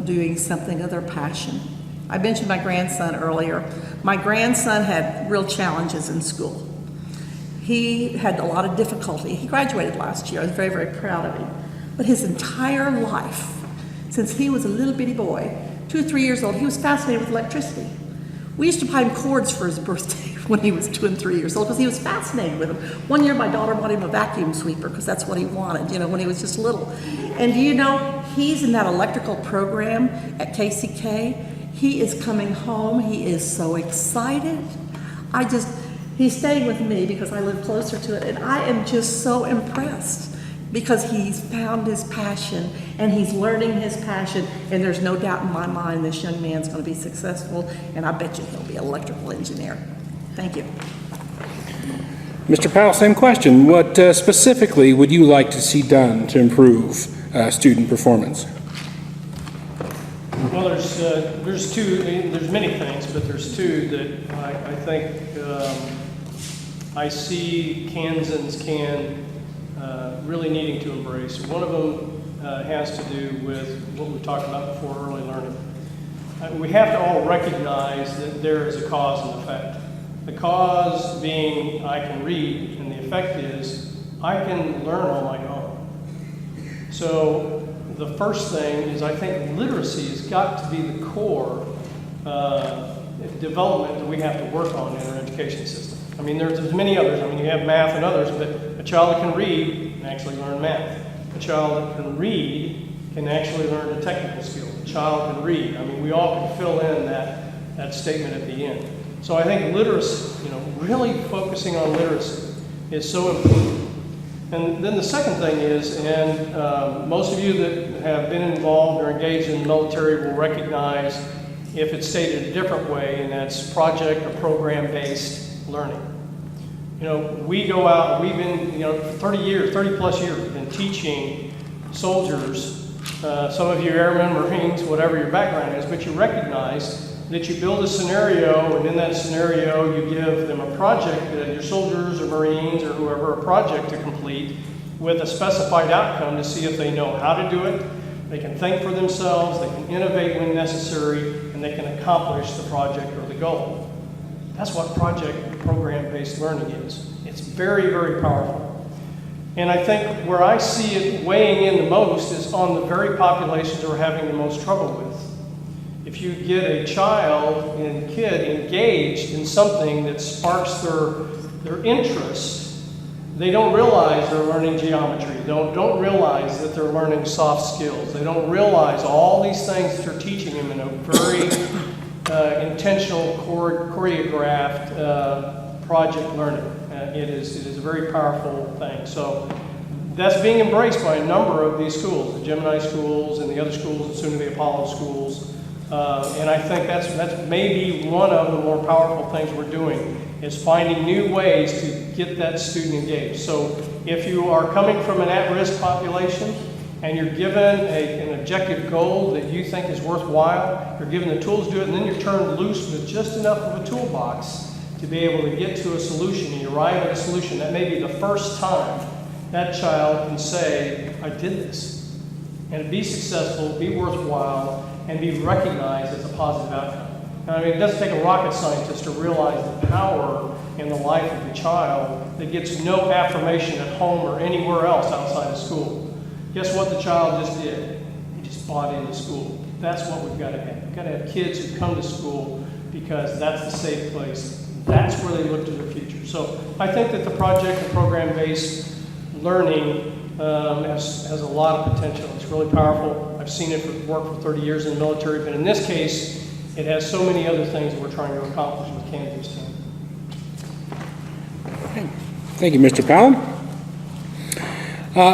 [SPEAKER 2] doing something of their passion. I mentioned my grandson earlier. My grandson had real challenges in school. He had a lot of difficulty. He graduated last year. I was very, very proud of him. But his entire life, since he was a little bitty boy, 2 or 3 years old, he was fascinated with electricity. We used to buy him cords for his birthday when he was 2 and 3 years old because he was fascinated with them. One year my daughter bought him a vacuum sweeper because that's what he wanted, when he was just little. And he's in that electrical program at KCK. He is coming home. He is so excited. He's staying with me because I live closer to it, and I am just so impressed because he's found his passion and he's learning his passion, and there's no doubt in my mind this young man's going to be successful, and I bet you he'll be an electrical engineer. Thank you.
[SPEAKER 1] Mr. Powell, same question. What specifically would you like to see done to improve student performance?
[SPEAKER 3] Well, there's two. There's many things, but there's two that I think I see Kansans can really needing to embrace. One of them has to do with what we talked about before, early learning. We have to all recognize that there is a cause and effect. The cause being I can read, and the effect is I can learn on my own. So the first thing is I think literacy has got to be the core development that we have to work on in our education system. I mean, there's many others. I mean, you have math and others, but a child that can read can actually learn math. A child that can read can actually learn a technical skill. A child can read. I mean, we all can fill in that statement at the end. So I think literacy, really focusing on literacy is so important. And then the second thing is, and most of you that have been involved or engaged in the military will recognize if it's stated a different way, and that's project or program-based learning. We go out, we've been, for 30 plus years, we've been teaching soldiers, some of you airmen, Marines, whatever your background is, but you recognize that you build a scenario, and in that scenario you give them a project, your soldiers or Marines or whoever, a project to complete with a specified outcome to see if they know how to do it, they can think for themselves, they can innovate when necessary, and they can accomplish the project or the goal. That's what project and program-based learning is. It's very, very powerful. And I think where I see it weighing in the most is on the very populations that we're having the most trouble with. If you get a child and kid engaged in something that sparks their interest, they don't realize they're learning geometry. They don't realize that they're learning soft skills. They don't realize all these things that you're teaching them in a very intentional, choreographed project learning. It is a very powerful thing. So that's being embraced by a number of these schools, the Gemini schools and the other schools, and soon to be Apollo schools. And I think that's maybe one of the more powerful things we're doing, is finding new ways to get that student engaged. So if you are coming from an at-risk population and you're given an objective goal that you think is worthwhile, you're given the tools to do it, and then you're turned loose with just enough of a toolbox to be able to get to a solution, and you arrive at a solution, that may be the first time that child can say, I did this. And be successful, be worthwhile, and be recognized as a positive outcome. I mean, it doesn't take a rocket scientist to realize the power in the life of a child that gets no affirmation at home or anywhere else outside of school. Guess what the child just did? He just bought into school. That's what we've got to have. We've got to have kids who come to school because that's the safe place. That's where they look to their future. So I think that the project and program-based learning has a lot of potential. It's really powerful. I've seen it work for 30 years in the military, but in this case, it has so many other things that we're trying to accomplish with Kansas team.
[SPEAKER 1] Thank you, Mr. Powell.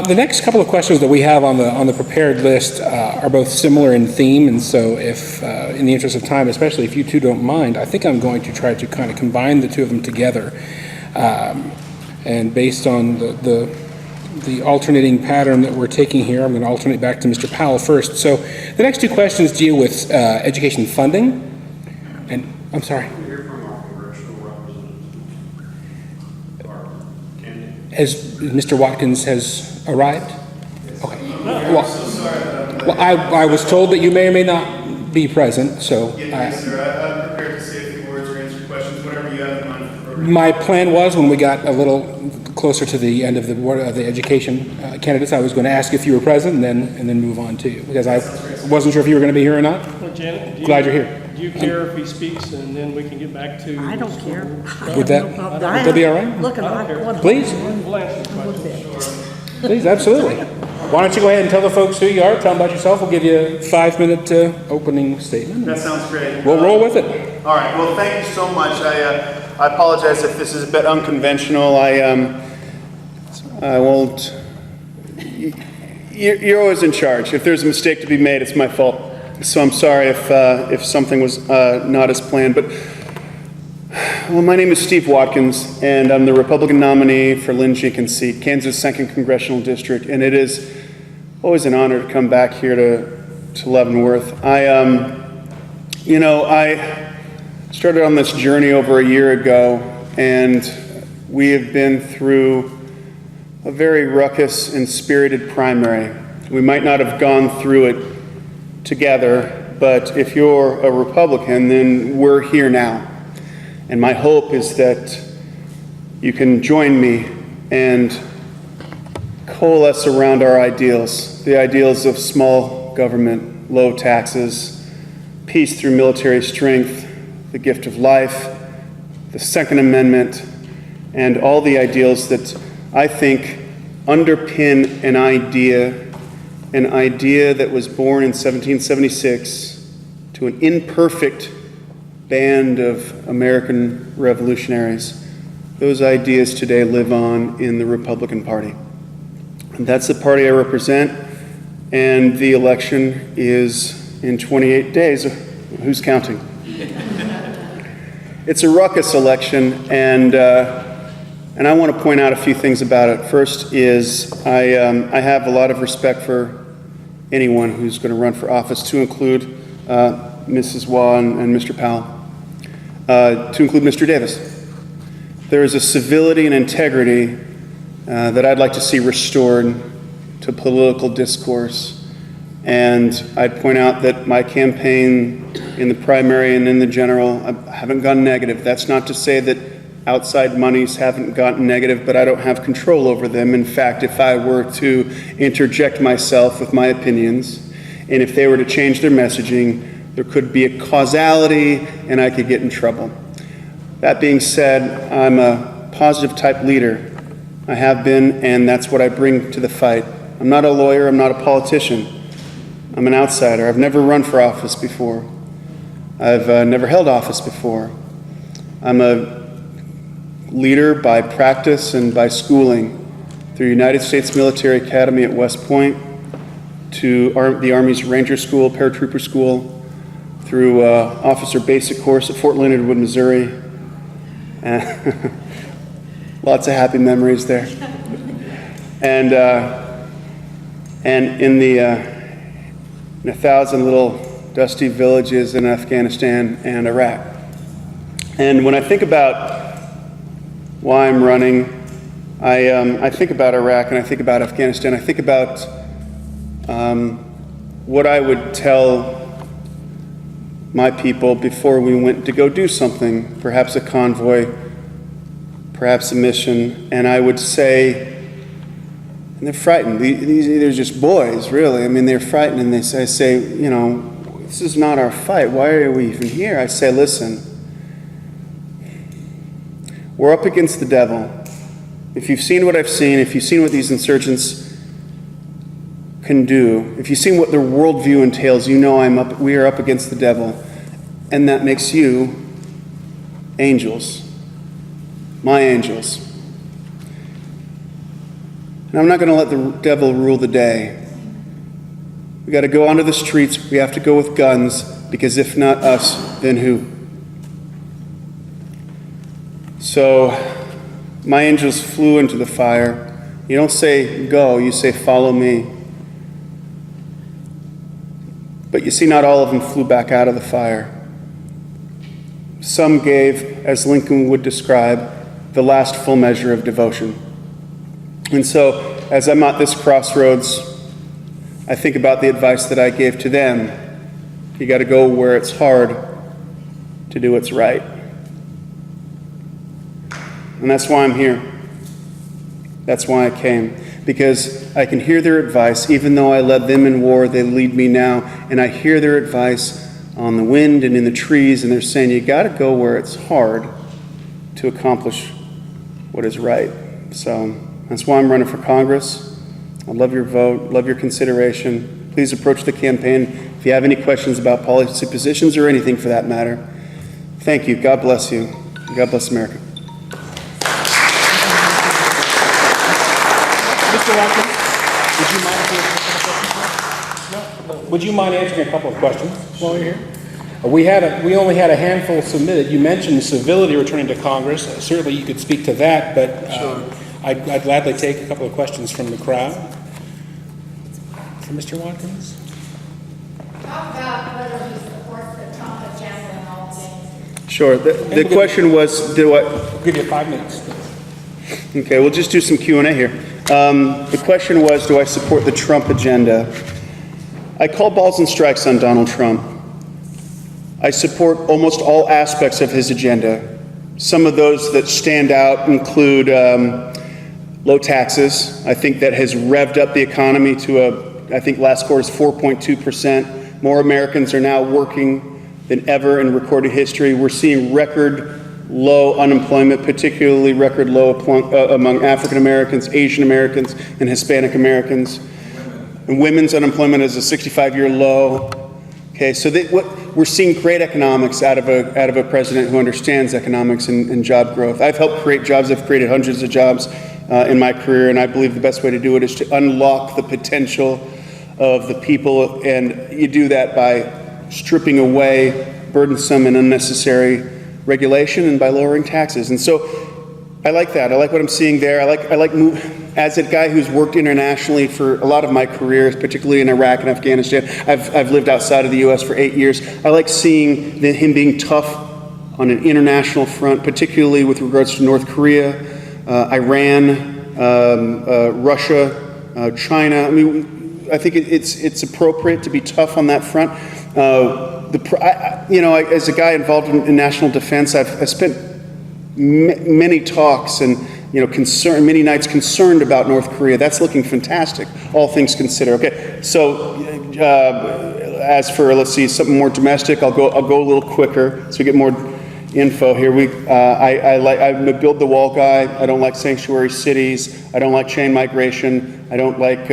[SPEAKER 1] The next couple of questions that we have on the prepared list are both similar in theme, and so if, in the interest of time, especially if you two don't mind, I think I'm going to try to kind of combine the two of them together. And based on the alternating pattern that we're taking here, I'm going to alternate back to Mr. Powell first. So the next two questions deal with education funding. And I'm sorry.
[SPEAKER 4] We hear from our congressional representative, our candidate.
[SPEAKER 1] As Mr. Watkins has arrived?
[SPEAKER 4] Yes.
[SPEAKER 1] Okay.
[SPEAKER 4] Well,
[SPEAKER 1] I was told that you may or may not be present, so.
[SPEAKER 4] Yes, sir. I'm prepared to say a few words or answer questions, whatever you have in mind for the program.
[SPEAKER 1] My plan was, when we got a little closer to the end of the education candidates, I was going to ask if you were present and then move on to you, because I wasn't sure if you were going to be here or not.
[SPEAKER 3] Well, Janet,
[SPEAKER 1] Glad you're here.
[SPEAKER 3] Do you care if he speaks, and then we can get back to?
[SPEAKER 2] I don't care.
[SPEAKER 1] Would that be all right?
[SPEAKER 2] Look,
[SPEAKER 3] I don't
[SPEAKER 2] I'm
[SPEAKER 3] care.
[SPEAKER 2] going
[SPEAKER 1] Please.
[SPEAKER 3] We'll answer the question.
[SPEAKER 1] Please, absolutely. Why don't you go ahead and tell the folks who you are, tell them about yourself. We'll give you a 5-minute opening statement.
[SPEAKER 4] That sounds great.
[SPEAKER 1] We'll roll with it.
[SPEAKER 4] All right. Well, thank you so much. I apologize if this is a bit unconventional. I won't. You're always in charge. If there's a mistake to be made, it's my fault. So I'm sorry if something was not as planned. But well, my name is Steve Watkins, and I'm the Republican nominee for Lynn Jenkins' seat, Kansas 2nd Congressional District, and it is always an honor to come back here to Leavenworth. I started on this journey over a year ago, and we have been through a very ruckus and spirited primary. We might not have gone through it together, but if you're a Republican, then we're here now. And my hope is that you can join me and coalesce around our ideals, the ideals of small government, low taxes, peace through military strength, the gift of life, the Second Amendment, and all the ideals that I think underpin an idea that was born in 1776 to an imperfect band of American revolutionaries. Those ideas today live on in the Republican Party. And that's the party I represent, and the election is in 28 days. Who's counting? It's a ruckus election, and I want to point out a few things about it. First is I have a lot of respect for anyone who's going to run for office, to include Mrs. Waugh and Mr. Powell, to include Mr. Davis. There is a civility and integrity that I'd like to see restored to political discourse. And I'd point out that my campaign in the primary and in the general, I haven't gone negative. That's not to say that outside monies haven't gotten negative, but I don't have control over them. In fact, if I were to interject myself with my opinions, and if they were to change their messaging, there could be a causality and I could get in trouble. That being said, I'm a positive type leader. I have been, and that's what I bring to the fight. I'm not a lawyer, I'm not a politician. I'm an outsider. I've never run for office before. I've never held office before. I'm a leader by practice and by schooling through United States Military Academy at West Point, to the Army's Ranger School, Paratrooper School, through Officer Basic Course at Fort Leonard Wood, Missouri. Lots of happy memories there. And in 1,000 little dusty villages in Afghanistan and Iraq. And when I think about why I'm running, I think about Iraq and I think about Afghanistan. I think about what I would tell my people before we went to go do something, perhaps a convoy, perhaps a mission, and I would say, and they're frightened. They're just boys, really. I mean, they're frightened, and I say, you know, this is not our fight. Why are we even here? I say, listen, we're up against the devil. If you've seen what I've seen, if you've seen what these insurgents can do, if you've seen what their worldview entails, you know we are up against the devil, and that makes you angels, my angels. And I'm not going to let the devil rule the day. We got to go onto the streets. We have to go with guns, because if not us, then who? So my angels flew into the fire. You don't say go, you say follow me. But you see, not all of them flew back out of the fire. Some gave, as Lincoln would describe, the last full measure of devotion. And so, as I'm at this crossroads, I think about the advice that I gave to them. You got to go where it's hard to do what's right. And that's why I'm here. That's why I came. Because I can hear their advice. Even though I led them in war, they lead me now. And I hear their advice on the wind and in the trees. And they're saying, you got to go where it's hard to accomplish what is right. So that's why I'm running for Congress. I love your vote, love your consideration. Please approach the campaign if you have any questions about policy positions or anything for that matter. Thank you. God bless you. God bless America.
[SPEAKER 1] Mr. Watkins, would you mind answering a couple of questions while you're here? We only had a handful submitted. You mentioned civility returning to Congress. Certainly you could speak to that, but
[SPEAKER 4] Sure.
[SPEAKER 1] I'd gladly take a couple of questions from the crowd. For Mr. Watkins?
[SPEAKER 5] Talk about whether he supports the Trump agenda and all things.
[SPEAKER 4] Sure. The question was,
[SPEAKER 1] I'll give you 5 minutes.
[SPEAKER 4] Okay, we'll just do some Q&A here. The question was, do I support the Trump agenda? I call balls and strikes on Donald Trump. I support almost all aspects of his agenda. Some of those that stand out include low taxes. I think that has revved up the economy to I think last quarter's 4.2%. More Americans are now working than ever in recorded history. We're seeing record low unemployment, particularly record low among African Americans, Asian Americans, and Hispanic Americans. And women's unemployment is a 65-year low. Okay, so we're seeing great economics out of a president who understands economics and job growth. I've helped create jobs. I've created hundreds of jobs in my career, and I believe the best way to do it is to unlock the potential of the people, and you do that by stripping away burdensome and unnecessary regulation and by lowering taxes. And so I like that. I like what I'm seeing there. I like as a guy who's worked internationally for a lot of my career, particularly in Iraq and Afghanistan. I've lived outside of the U.S. for 8 years. I like seeing him being tough on an international front, particularly with regards to North Korea, Iran, Russia, China. I mean, I think it's appropriate to be tough on that front. As a guy involved in national defense, I've spent many talks and many nights concerned about North Korea. That's looking fantastic, all things considered. Okay, so as for, let's see, something more domestic, I'll go a little quicker so we get more info here. I'm a build the wall guy. I don't like sanctuary cities. I don't like chain migration. I don't like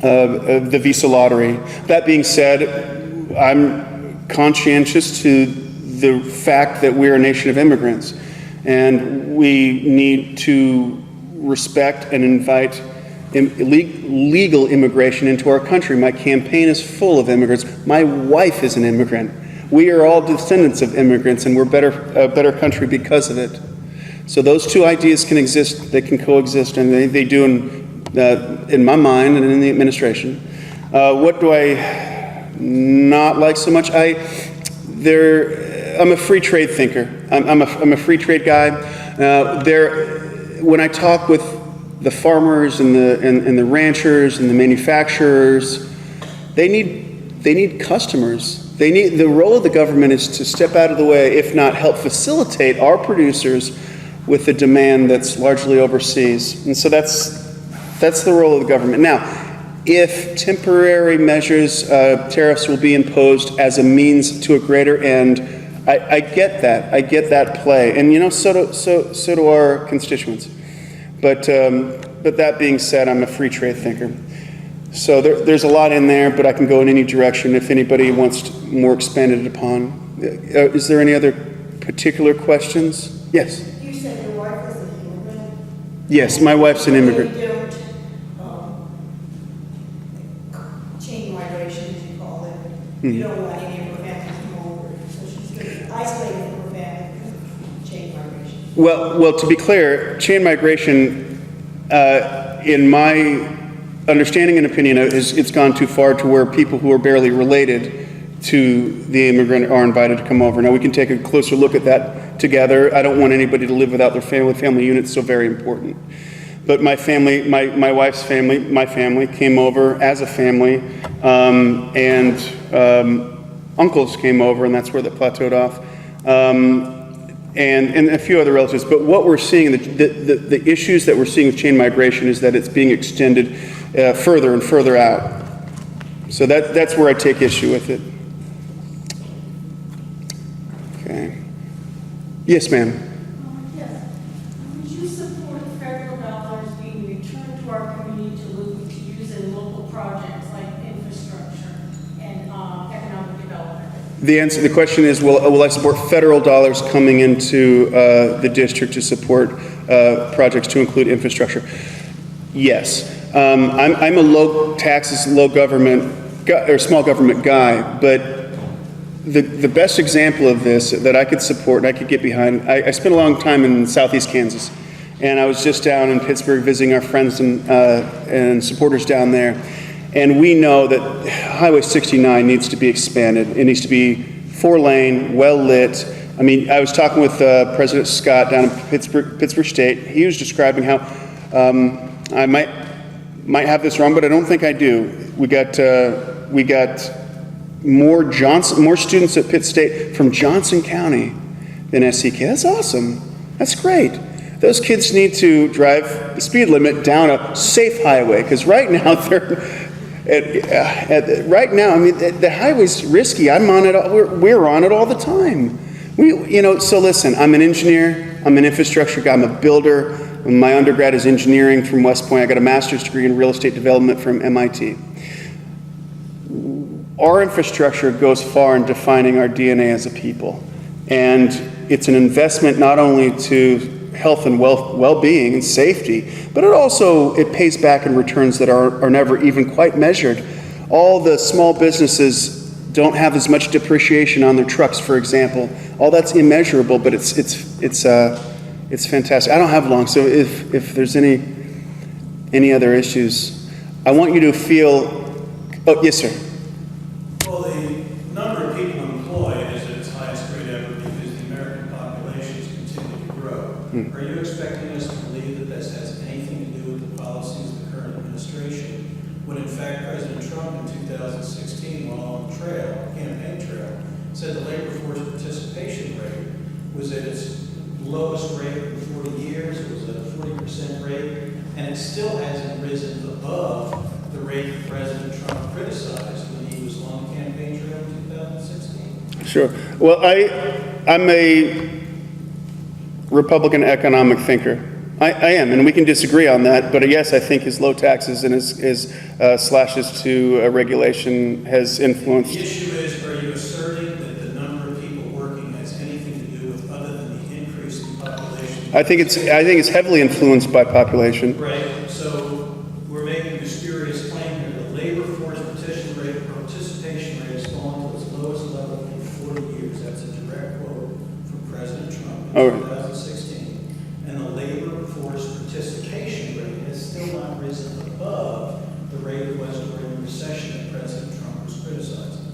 [SPEAKER 4] the visa lottery. That being said, I'm conscientious to the fact that we're a nation of immigrants, and we need to respect and invite legal immigration into our country. My campaign is full of immigrants. My wife is an immigrant. We are all descendants of immigrants, and we're a better country because of it. So those two ideas can exist. They can coexist, and they do in my mind and in the administration. What do I not like so much? I'm a free trade thinker. I'm a free trade guy. When I talk with the farmers and the ranchers and the manufacturers, they need customers. The role of the government is to step out of the way, if not help facilitate our producers with the demand that's largely overseas. And so that's the role of the government. Now, if temporary measures, tariffs will be imposed as a means to a greater end, I get that. I get that play, and so do our constituents. But that being said, I'm a free trade thinker. So there's a lot in there, but I can go in any direction if anybody wants more expanded upon. Is there any other particular questions? Yes.
[SPEAKER 5] You said your wife was an immigrant?
[SPEAKER 4] Yes, my wife's an immigrant.
[SPEAKER 5] You don't chain migration, as you call it. You don't want any of her family to come over, so she's going to isolate from her family because of chain migration.
[SPEAKER 4] Well, to be clear, chain migration, in my understanding and opinion, it's gone too far to where people who are barely related to the immigrant are invited to come over. Now, we can take a closer look at that together. I don't want anybody to live without their family. Family unit's so very important. But my family, my wife's family, my family came over as a family, and uncles came over, and that's where that plateaued off. And a few other relatives. But what we're seeing, the issues that we're seeing with chain migration is that it's being extended further and further out. So that's where I take issue with it. Okay. Yes, ma'am.
[SPEAKER 6] Yes. Would you support federal dollars being returned to our community to use in local projects like infrastructure and economic development?
[SPEAKER 4] The question is, will I support federal dollars coming into the district to support projects to include infrastructure? Yes. I'm a low taxes, low government, or small government guy, but the best example of this that I could support and I could get behind, I spent a long time in southeast Kansas, and I was just down in Pittsburgh visiting our friends and supporters down there. And we know that Highway 69 needs to be expanded. It needs to be 4-lane, well-lit. I mean, I was talking with President Scott down in Pittsburgh State. He was describing how, I might have this wrong, but I don't think I do. We got more students at Pitt State from Johnson County than SEK. That's awesome. That's great. Those kids need to drive the speed limit down a safe highway, because right now Right now, I mean, the highway's risky. I'm on it. We're on it all the time. So listen, I'm an engineer. I'm an infrastructure guy. I'm a builder. My undergrad is engineering from West Point. I got a master's degree in real estate development from MIT. Our infrastructure goes far in defining our DNA as a people. And it's an investment not only to health and well-being and safety, but it pays back in returns that are never even quite measured. All the small businesses don't have as much depreciation on their trucks, for example. All that's immeasurable, but it's fantastic. I don't have long, so if there's any other issues, I want you to feel. Oh, yes, sir.
[SPEAKER 7] Well, the number of people employed is at its highest rate ever because the American population is continuing to grow. Are you expecting us to believe that this has anything to do with the policies of the current administration, when in fact President Trump in 2016, while on the campaign trail, said the labor force participation rate was at its lowest rate in 40 years, it was at a 40% rate, and it still hasn't risen above the rate that President Trump criticized when he was on the campaign trail in 2016?
[SPEAKER 4] Sure. Well, I'm a Republican economic thinker. I am, and we can disagree on that, but yes, I think his low taxes and his slashes to regulation has influenced.
[SPEAKER 7] The issue is, are you asserting that the number of people working has anything to do with other than the increase in population?
[SPEAKER 4] I think it's heavily influenced by population.
[SPEAKER 7] Right, so we're making a spurious claim here. The labor force participation rate has fallen to its lowest level in 40 years. That's a direct quote from President Trump in 2016. And the labor force participation rate has still not risen above the rate it was during the recession that President Trump was criticizing.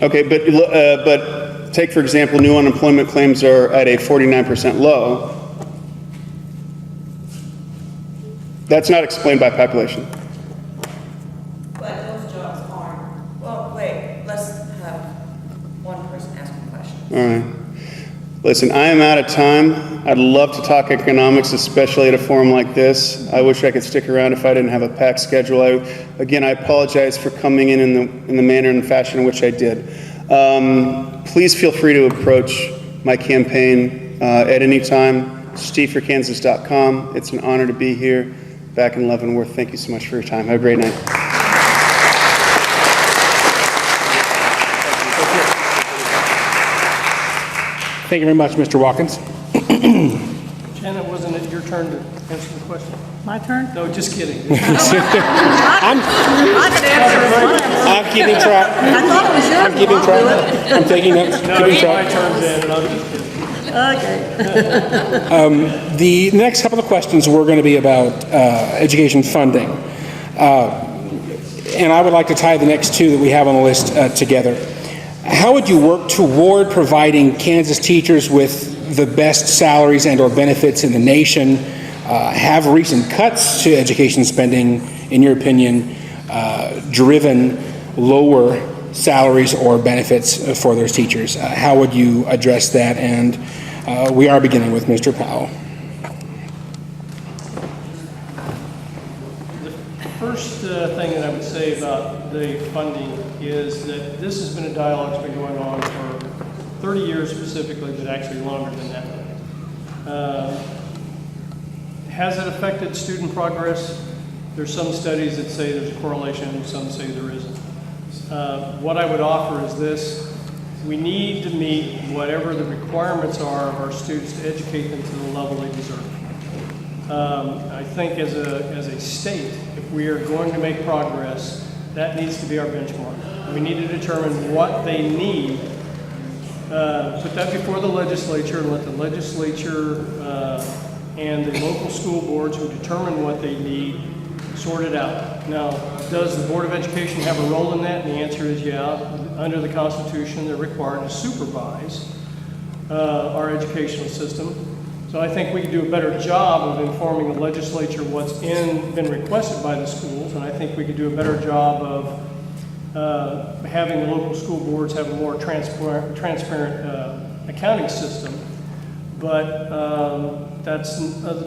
[SPEAKER 4] Okay, but take for example, new unemployment claims are at a 49% low. That's not explained by population.
[SPEAKER 8] But those jobs aren't. Well, wait, let's have one person ask a question.
[SPEAKER 4] All right. Listen, I am out of time. I'd love to talk economics, especially at a forum like this. I wish I could stick around if I didn't have a packed schedule. I apologize for coming in the manner and fashion in which I did. Please feel free to approach my campaign at any time. steveforkansas.com. It's an honor to be here back in Leavenworth. Thank you so much for your time. Have a great night.
[SPEAKER 1] Thank you very much, Mr. Watkins.
[SPEAKER 3] Janet, wasn't it your turn to answer the question?
[SPEAKER 2] My turn?
[SPEAKER 3] No, just kidding.
[SPEAKER 2] I could answer as mine.
[SPEAKER 1] I'm keeping track.
[SPEAKER 2] I thought it was yours.
[SPEAKER 1] I'm keeping track. I'm taking notes.
[SPEAKER 3] No,
[SPEAKER 1] Keeping
[SPEAKER 3] it's my
[SPEAKER 1] track.
[SPEAKER 3] turn, Janet, I'm just kidding.
[SPEAKER 2] Okay.
[SPEAKER 1] The next couple of questions were going to be about education funding. And I would like to tie the next two that we have on the list together. How would you work toward providing Kansas teachers with the best salaries and or benefits in the nation? Have recent cuts to education spending, in your opinion, driven lower salaries or benefits for those teachers? How would you address that? And we are beginning with Mr. Powell.
[SPEAKER 3] The first thing that I would say about the funding is that this has been a dialogue that's been going on for 30 years specifically, but actually longer than that. Has it affected student progress? There's some studies that say there's a correlation, some say there isn't. What I would offer is this: we need to meet whatever the requirements are of our students to educate them to the level they deserve. I think as a state, if we are going to make progress, that needs to be our benchmark. We need to determine what they need, put that before the legislature, and let the legislature and the local school boards who determine what they need sort it out. Now, does the Board of Education have a role in that? And the answer is yeah. Under the Constitution, they're required to supervise our educational system. So I think we can do a better job of informing the legislature what's been requested by the schools, and I think we could do a better job of having the local school boards have a more transparent accounting system. But that's,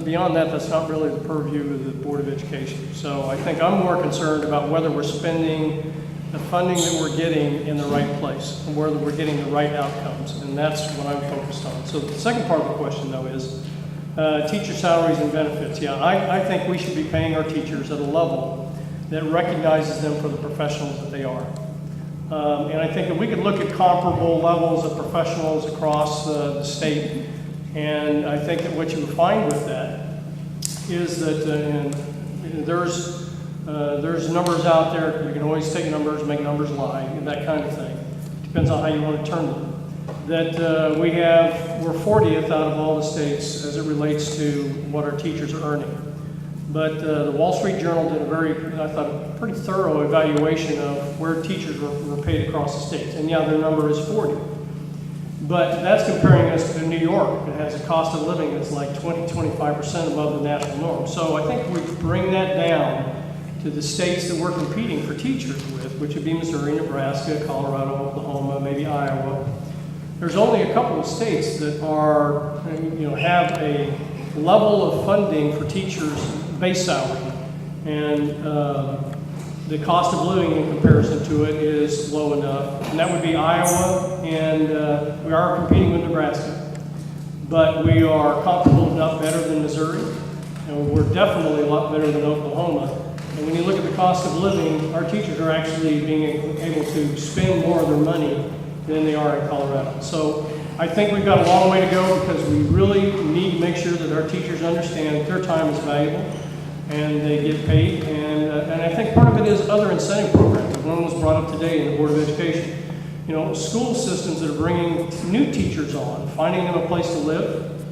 [SPEAKER 3] beyond that, that's not really the purview of the Board of Education. So I think I'm more concerned about whether we're spending the funding that we're getting in the right place and whether we're getting the right outcomes. And that's what I'm focused on. So the second part of the question, though, is teacher salaries and benefits. Yeah, I think we should be paying our teachers at a level that recognizes them for the professionals that they are. And I think that we could look at comparable levels of professionals across the state. And I think that what you would find with that is that there's numbers out there. You can always take numbers, make numbers lie, and that kind of thing. Depends on how you want to turn them. That we're 40th out of all the states as it relates to what our teachers are earning. But the Wall Street Journal did I thought, a pretty thorough evaluation of where teachers were paid across the states. And yeah, their number is 40. But that's comparing us to New York. It has a cost of living that's like 20-25% above the national norm. So I think we bring that down to the states that we're competing for teachers with, which would be Missouri, Nebraska, Colorado, Oklahoma, maybe Iowa. There's only a couple of states that are, have a level of funding for teachers' base salary, and the cost of living in comparison to it is low enough, and that would be Iowa, and we are competing with Nebraska, but we are comparable, if not better than Missouri, and we're definitely a lot better than Oklahoma. And when you look at the cost of living, our teachers are actually being able to spend more of their money than they are in Colorado. So I think we've got a long way to go because we really need to make sure that our teachers understand that their time is valuable and they get paid. And I think part of it is other incentive programs. One was brought up today in the Board of Education. School systems that are bringing new teachers on, finding them a place to live,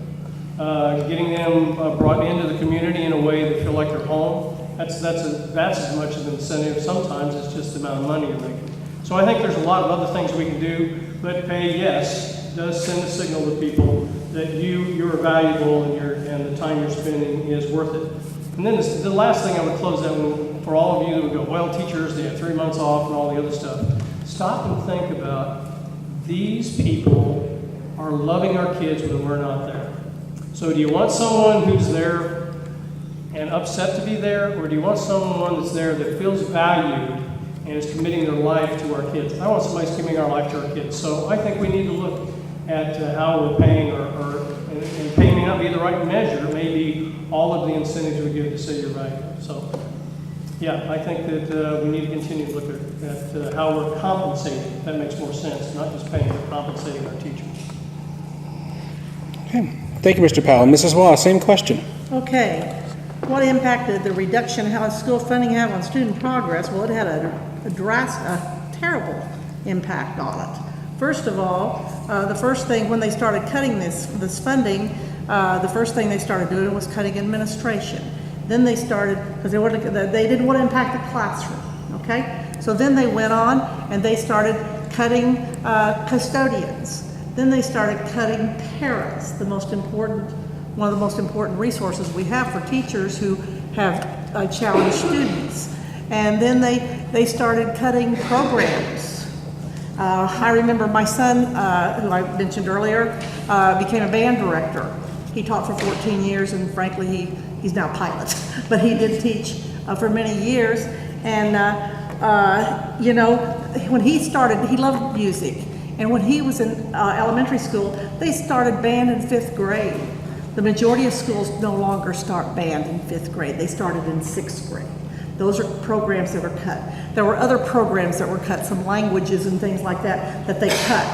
[SPEAKER 3] getting them brought into the community in a way that feel like they're home. That's as much of an incentive sometimes as just the amount of money you're making. So I think there's a lot of other things we can do, but pay, yes, does send a signal to people that you're valuable and the time you're spending is worth it. And then the last thing I would close out with, for all of you that would go, well, teachers, they have 3 months off and all the other stuff. Stop and think about these people are loving our kids when we're not there. So do you want someone who's there and upset to be there, or do you want someone that's there that feels valued and is committing their life to our kids? I want somebody who's committing our life to our kids. So I think we need to look at how we're paying, and pay may not be the right measure. It may be all of the incentives we give to say you're valuable. So yeah, I think that we need to continue to look at how we're compensating. That makes more sense, not just paying, but compensating our teachers.
[SPEAKER 1] Okay. Thank you, Mr. Powell. Mrs. Waugh, same question.
[SPEAKER 2] Okay. What impact did the reduction in school funding have on student progress? Well, it had a terrible impact on it. First of all, the first thing when they started cutting this funding, the first thing they started doing was cutting administration. Then they started, because they didn't want to impact the classroom, okay? So then they went on and they started cutting custodians. Then they started cutting parents, one of the most important resources we have for teachers who have challenged students. And then they started cutting programs. I remember my son, who I mentioned earlier, became a band director. He taught for 14 years, and frankly, he's now a pilot. But he did teach for many years. And, when he started, he loved music. And when he was in elementary school, they started band in 5th grade. The majority of schools no longer start band in 5th grade. They started in 6th grade. Those are programs that were cut. There were other programs that were cut, some languages and things like that they cut.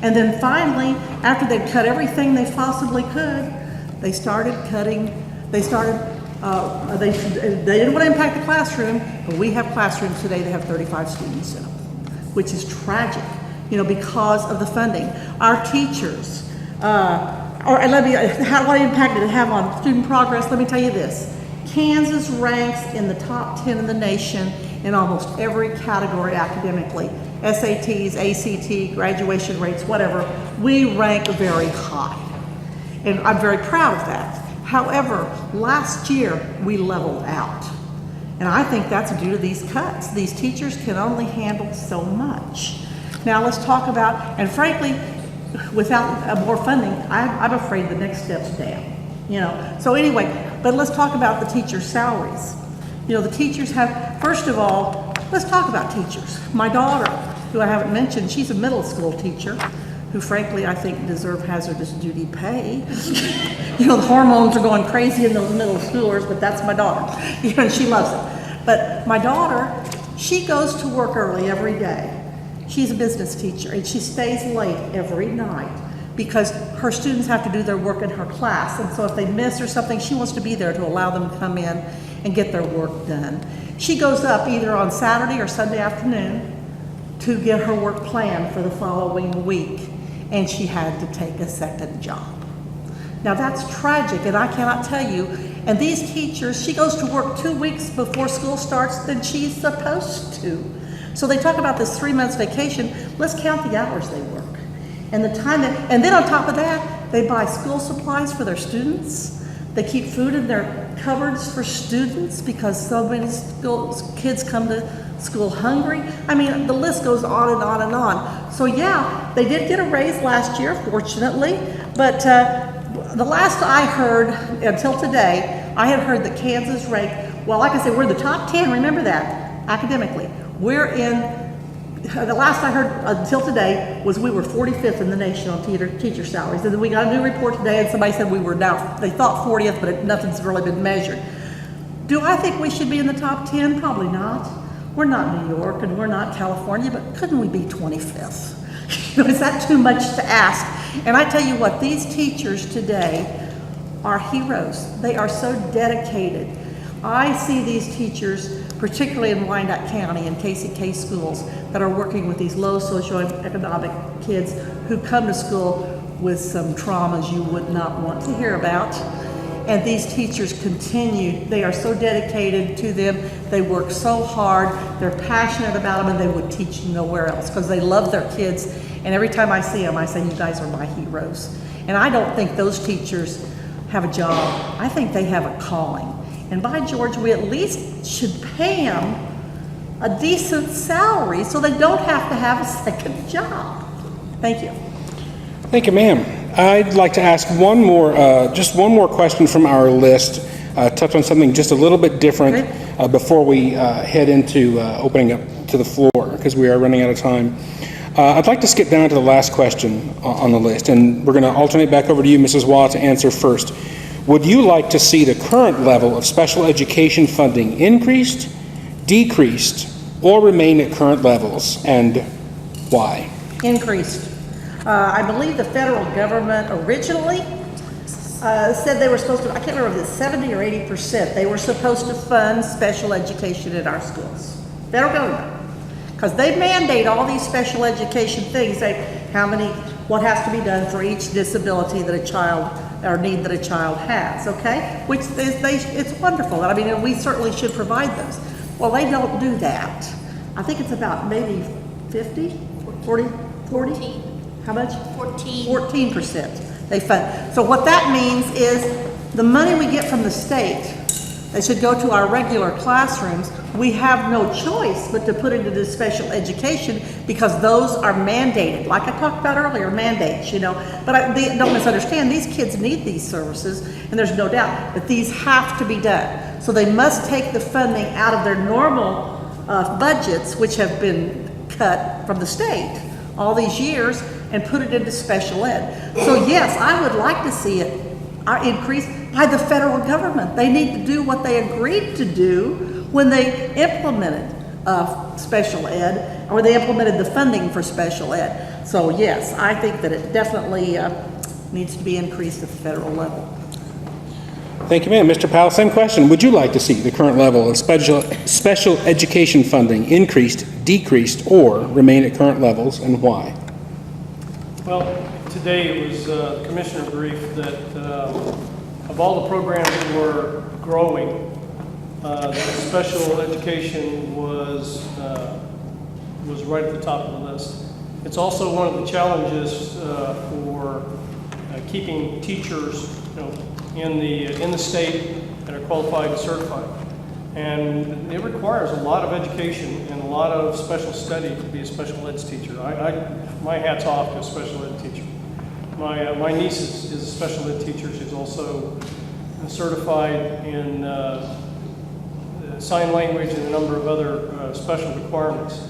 [SPEAKER 2] And then finally, after they'd cut everything they possibly could, they started cutting, they didn't want to impact the classroom, but we have classrooms today that have 35 students in them, which is tragic, because of the funding. Our teachers, what impact did it have on student progress? Let me tell you this. Kansas ranks in the top 10 in the nation in almost every category academically. SATs, ACT, graduation rates, whatever. We rank very high. And I'm very proud of that. However, last year we leveled out. And I think that's due to these cuts. These teachers can only handle so much. Now let's talk about, and frankly, without more funding, I'm afraid the next step's down, you know. So anyway, but let's talk about the teachers' salaries. You know, the teachers have, first of all, let's talk about teachers. My daughter, who I haven't mentioned, she's a middle school teacher, who frankly I think deserve hazardous duty pay. You know, the hormones are going crazy in those middle schoolers, but that's my daughter. You know, and she loves it. But my daughter, she goes to work early every day. She's a business teacher, and she stays late every night because her students have to do their work in her class. And so if they miss or something, she wants to be there to allow them to come in and get their work done. She goes up either on Saturday or Sunday afternoon to get her work planned for the following week, and she had to take a second job. Now that's tragic, and I cannot tell you, and these teachers, she goes to work 2 weeks before school starts than she's supposed to. So they talk about this 3 months vacation. Let's count the hours they work and the time and then on top of that, they buy school supplies for their students. They keep food in their cupboards for students because so many kids come to school hungry. I mean, the list goes on and on and on. So yeah, they did get a raise last year, fortunately, but the last I heard until today, I had heard that Kansas ranked, well, like I said, we're the top 10, remember that, academically. We're in, the last I heard until today was we were 45th in the nation on teacher salaries. And then we got a new report today and somebody said we were now, they thought 40th, but nothing's really been measured. Do I think we should be in the top 10? Probably not. We're not New York and we're not California, but couldn't we be 25th? You know, is that too much to ask? And I tell you what, these teachers today are heroes. They are so dedicated. I see these teachers, particularly in Wyandotte County and KCK schools, that are working with these low socioeconomic kids who come to school with some traumas you would not want to hear about. And these teachers continue, they are so dedicated to them, they work so hard, they're passionate about them, and they would teach nowhere else because they love their kids. And every time I see them, I say, you guys are my heroes. And I don't think those teachers have a job. I think they have a calling. And by George, we at least should pay them a decent salary so they don't have to have a second job. Thank you.
[SPEAKER 1] Thank you, ma'am. I'd like to ask just one more question from our list, touch on something just a little bit different before we head into opening up to the floor, because we are running out of time. I'd like to skip down to the last question on the list, and we're going to alternate back over to you, Mrs. Waugh, to answer first. Would you like to see the current level of special education funding increased, decreased, or remain at current levels, and why?
[SPEAKER 2] Increased. I believe the federal government originally said they were supposed to, I can't remember if it's 70 or 80%, they were supposed to fund special education in our schools. Federal government. Because they mandate all these special education things, what has to be done for each disability that a child, or need that a child has, okay? Which it's wonderful. I mean, we certainly should provide those. Well, they don't do that. I think it's about maybe 50, 40?
[SPEAKER 6] 14.
[SPEAKER 2] How much?
[SPEAKER 6] 14.
[SPEAKER 2] 14% they fund. So what that means is the money we get from the state that should go to our regular classrooms, we have no choice but to put into this special education because those are mandated. Like I talked about earlier, mandates, you know. But don't misunderstand, these kids need these services, and there's no doubt that these have to be done. So they must take the funding out of their normal budgets, which have been cut from the state all these years, and put it into special ed. So yes, I would like to see it increased by the federal government. They need to do what they agreed to do when they implemented special ed, or they implemented the funding for special ed. So yes, I think that it definitely needs to be increased at the federal level.
[SPEAKER 1] Thank you, ma'am. Mr. Powell, same question. Would you like to see the current level of special education funding increased, decreased, or remain at current levels, and why?
[SPEAKER 3] Well, today it was the commissioner brief that of all the programs that were growing, special education was right at the top of the list. It's also one of the challenges for keeping teachers, in the state that are qualified and certified. And it requires a lot of education and a lot of special study to be a special ed teacher. My hat's off to a special ed teacher. My niece is a special ed teacher. She's also certified in sign language and a number of other special requirements.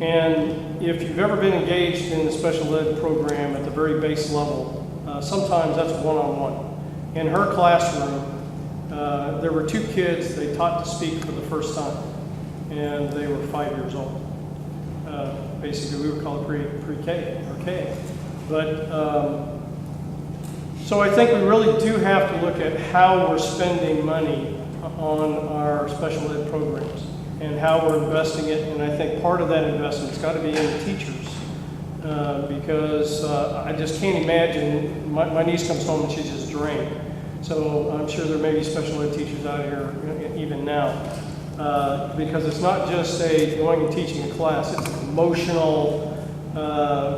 [SPEAKER 3] And if you've ever been engaged in the special ed program at the very base level, sometimes that's one-on-one. In her classroom, there were 2 kids they taught to speak for the first time, and they were 5 years old. Basically, we would call it pre-K or K. But so I think we really do have to look at how we're spending money on our special ed programs and how we're investing it. And I think part of that investment's got to be in the teachers because I just can't imagine. My niece comes home and she's just drained. So I'm sure there may be special ed teachers out here even now because it's not just going and teaching a class. It's an emotional,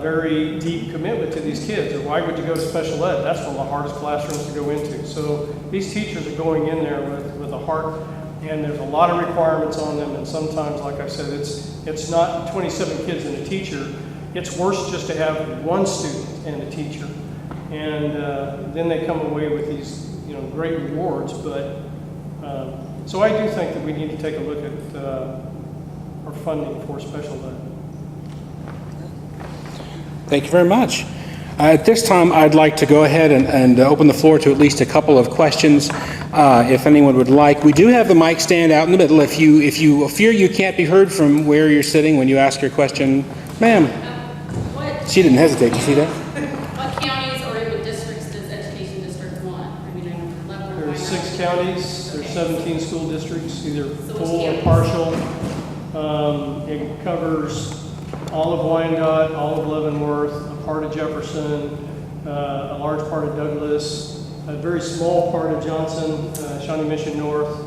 [SPEAKER 3] very deep commitment to these kids. Or why would you go to special ed? That's one of the hardest classrooms to go into. So these teachers are going in there with a heart, and there's a lot of requirements on them. And sometimes, like I said, it's not 27 kids and a teacher. It's worse just to have 1 student and a teacher, and then they come away with these great rewards. But so I do think that we need to take a look at our funding for special ed.
[SPEAKER 1] Thank you very much. At this time, I'd like to go ahead and open the floor to at least a couple of questions, if anyone would like. We do have the mic stand out in the middle. If you fear you can't be heard from where you're sitting when you ask your question, ma'am. She didn't hesitate. You see that?
[SPEAKER 9] What counties or even districts does Education District 1? I mean, I know Leavenworth,
[SPEAKER 3] There's 6 counties. There's 17 school districts, either full or partial. It covers all of Wyandotte, all of Leavenworth, a part of Jefferson, a large part of Douglas, a very small part of Johnson, Shawnee Mission North.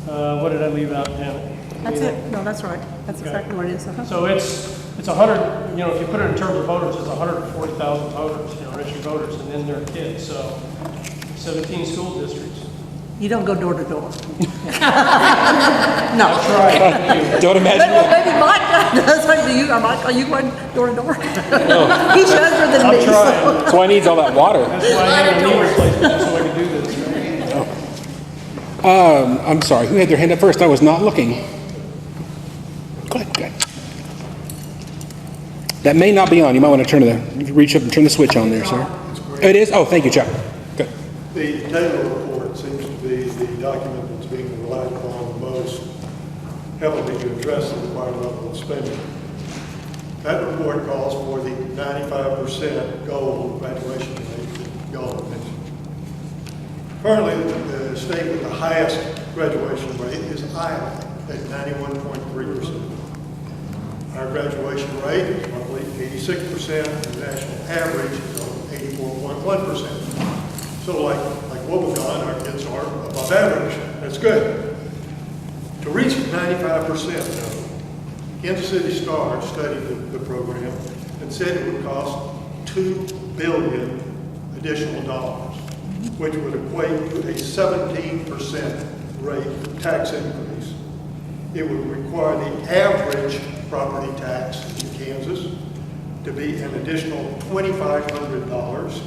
[SPEAKER 3] What did I leave out, Janet?
[SPEAKER 2] That's it. No, that's right. That's exactly what it is.
[SPEAKER 3] So it's 100, if you put it in terms of voters, it's 140,000 voters, registered voters, and then their kids. So 17 school districts.
[SPEAKER 2] You don't go door to door. No.
[SPEAKER 3] That's right.
[SPEAKER 1] Don't imagine
[SPEAKER 2] Well,
[SPEAKER 1] that.
[SPEAKER 2] maybe Mike does. Mike, are you going door to door? He's younger than
[SPEAKER 3] I'm
[SPEAKER 2] me.
[SPEAKER 3] trying.
[SPEAKER 1] That's why he needs all that water.
[SPEAKER 3] That's why I had a knee replacement, just so I could do this. Right?
[SPEAKER 1] I'm sorry. Who had their hand up first? I was not looking. Go ahead. That may not be on. You might want to reach up and turn the switch on there, sir. It is? Oh, thank you, Chuck. Good.
[SPEAKER 10] The Taylor report seems to be the document that's being relied upon the most heavily to address the required level of spending. That report calls for the 95% goal graduation rate that y'all have mentioned. Currently, the state with the highest graduation rate is Iowa at 91.3%. Our graduation rate is roughly 86%, and the national average is 84.1%. So like Wobegon, our kids are above average. That's good. To reach 95%, though, Kansas City Star studied the program and said it would cost $2 billion additional dollars, which would equate to a 17% rate of tax increase. It would require the average property tax in Kansas to be an additional $2,500,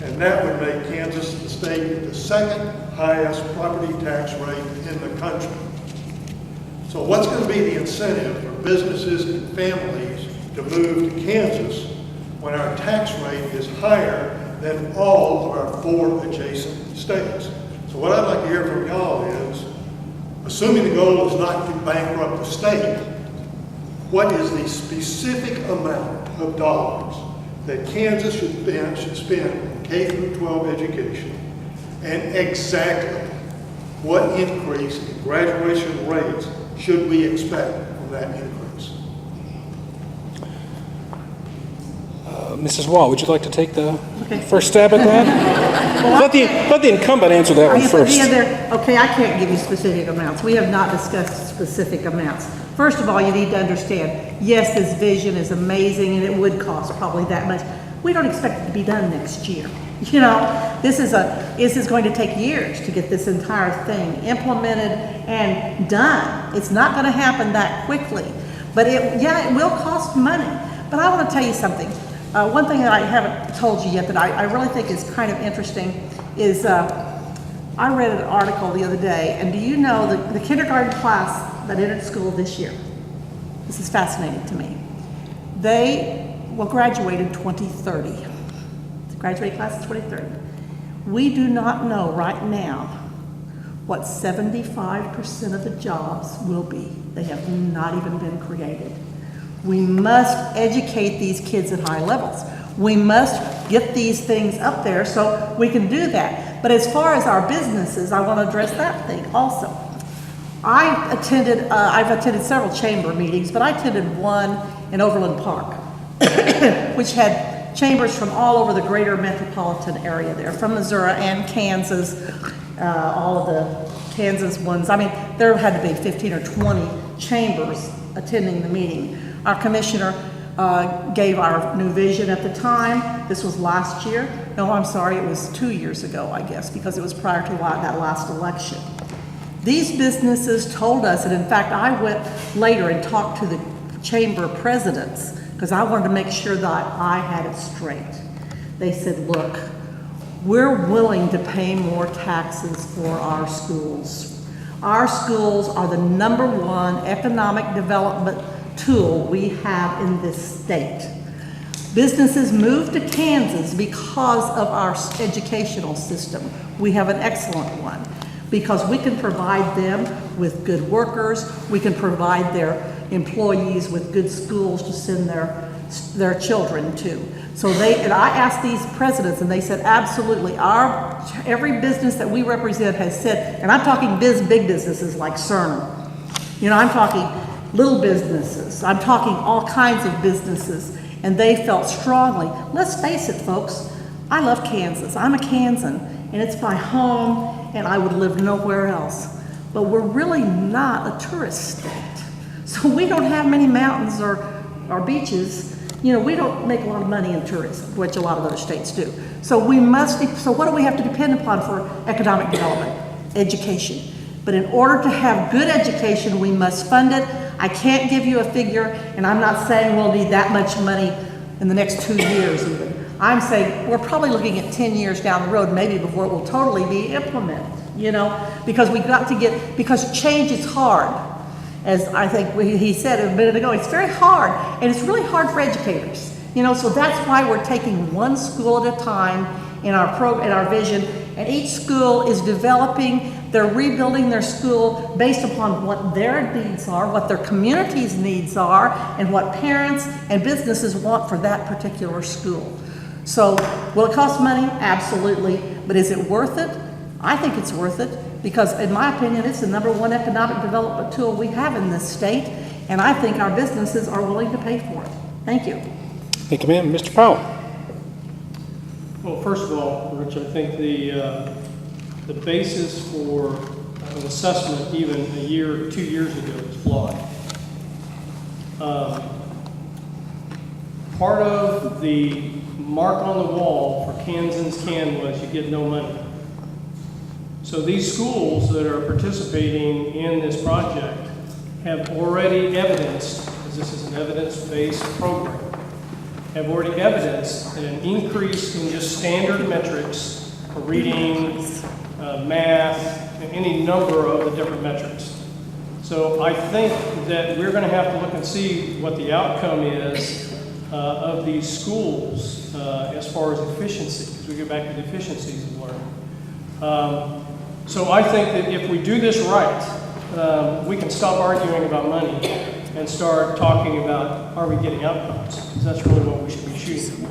[SPEAKER 10] and that would make Kansas the state with the second highest property tax rate in the country. So what's going to be the incentive for businesses and families to move to Kansas when our tax rate is higher than all of our 4 adjacent states? So what I'd like to hear from y'all is, assuming the goal is not to bankrupt the state, what is the specific amount of dollars that Kansas should spend on K through 12 education, and exactly what increase in graduation rates should we expect from that increase?
[SPEAKER 1] Mrs. Wall, would you like to take the first stab at that? Let the incumbent answer that one first.
[SPEAKER 2] Okay, I can't give you specific amounts. We have not discussed specific amounts. First of all, you need to understand, yes, this vision is amazing and it would cost probably that much. We don't expect it to be done next year. This is going to take years to get this entire thing implemented and done. It's not going to happen that quickly, but it will cost money. But I want to tell you something. One thing that I haven't told you yet that I really think is kind of interesting is I read an article the other day, and do you know the kindergarten class that entered school this year? This is fascinating to me. They will graduate in 2030. The graduating class is 2030. We do not know right now what 75% of the jobs will be. They have not even been created. We must educate these kids at high levels. We must get these things up there so we can do that. But as far as our businesses, I want to address that thing also. I've attended several chamber meetings, but I attended one in Overland Park, which had chambers from all over the greater metropolitan area there, from Missouri and Kansas, all of the Kansas ones. I mean, there had to be 15 or 20 chambers attending the meeting. Our commissioner gave our new vision at the time. This was last year. No, I'm sorry, it was 2 years ago, I guess, because it was prior to that last election. These businesses told us, and in fact, I went later and talked to the chamber presidents because I wanted to make sure that I had it straight. They said, look, we're willing to pay more taxes for our schools. Our schools are the #1 economic development tool we have in this state. Businesses move to Kansas because of our educational system. We have an excellent one because we can provide them with good workers. We can provide their employees with good schools to send their children to. So and I asked these presidents, and they said, absolutely, every business that we represent has said, and I'm talking big businesses like CERN. You know, I'm talking little businesses. I'm talking all kinds of businesses, and they felt strongly. Let's face it, folks, I love Kansas. I'm a Kansan, and it's my home, and I would live nowhere else. But we're really not a tourist state. So we don't have many mountains or beaches. You know, we don't make a lot of money in tourism, which a lot of other states do. So so what do we have to depend upon for economic development? Education. But in order to have good education, we must fund it. I can't give you a figure, and I'm not saying we'll need that much money in the next 2 years even. I'm saying we're probably looking at 10 years down the road, maybe before it will totally be implemented, you know, because because change is hard. As I think he said a minute ago, it's very hard, and it's really hard for educators, you know, so that's why we're taking one school at a time in our vision, and each school is they're rebuilding their school based upon what their needs are, what their community's needs are, and what parents and businesses want for that particular school. So, will it cost money? Absolutely. But is it worth it? I think it's worth it because, in my opinion, it's the #1 economic development tool we have in this state, and I think our businesses are willing to pay for it. Thank you.
[SPEAKER 1] Thank you, ma'am. Mr. Powell.
[SPEAKER 3] Well, first of all, Rich, I think the basis for an assessment even 2 years ago is flawed. Part of the mark on the wall for Kansans was you get no money. So these schools that are participating in this project have already evidenced, because this is an evidence-based program, have already evidenced an increase in just standard metrics for reading, math, and any number of the different metrics. So I think that we're going to have to look and see what the outcome is of these schools as far as efficiency, because we go back to the efficiencies of learning. So I think that if we do this right, we can stop arguing about money and start talking about, are we getting outcomes? Because that's really what we should be shooting for.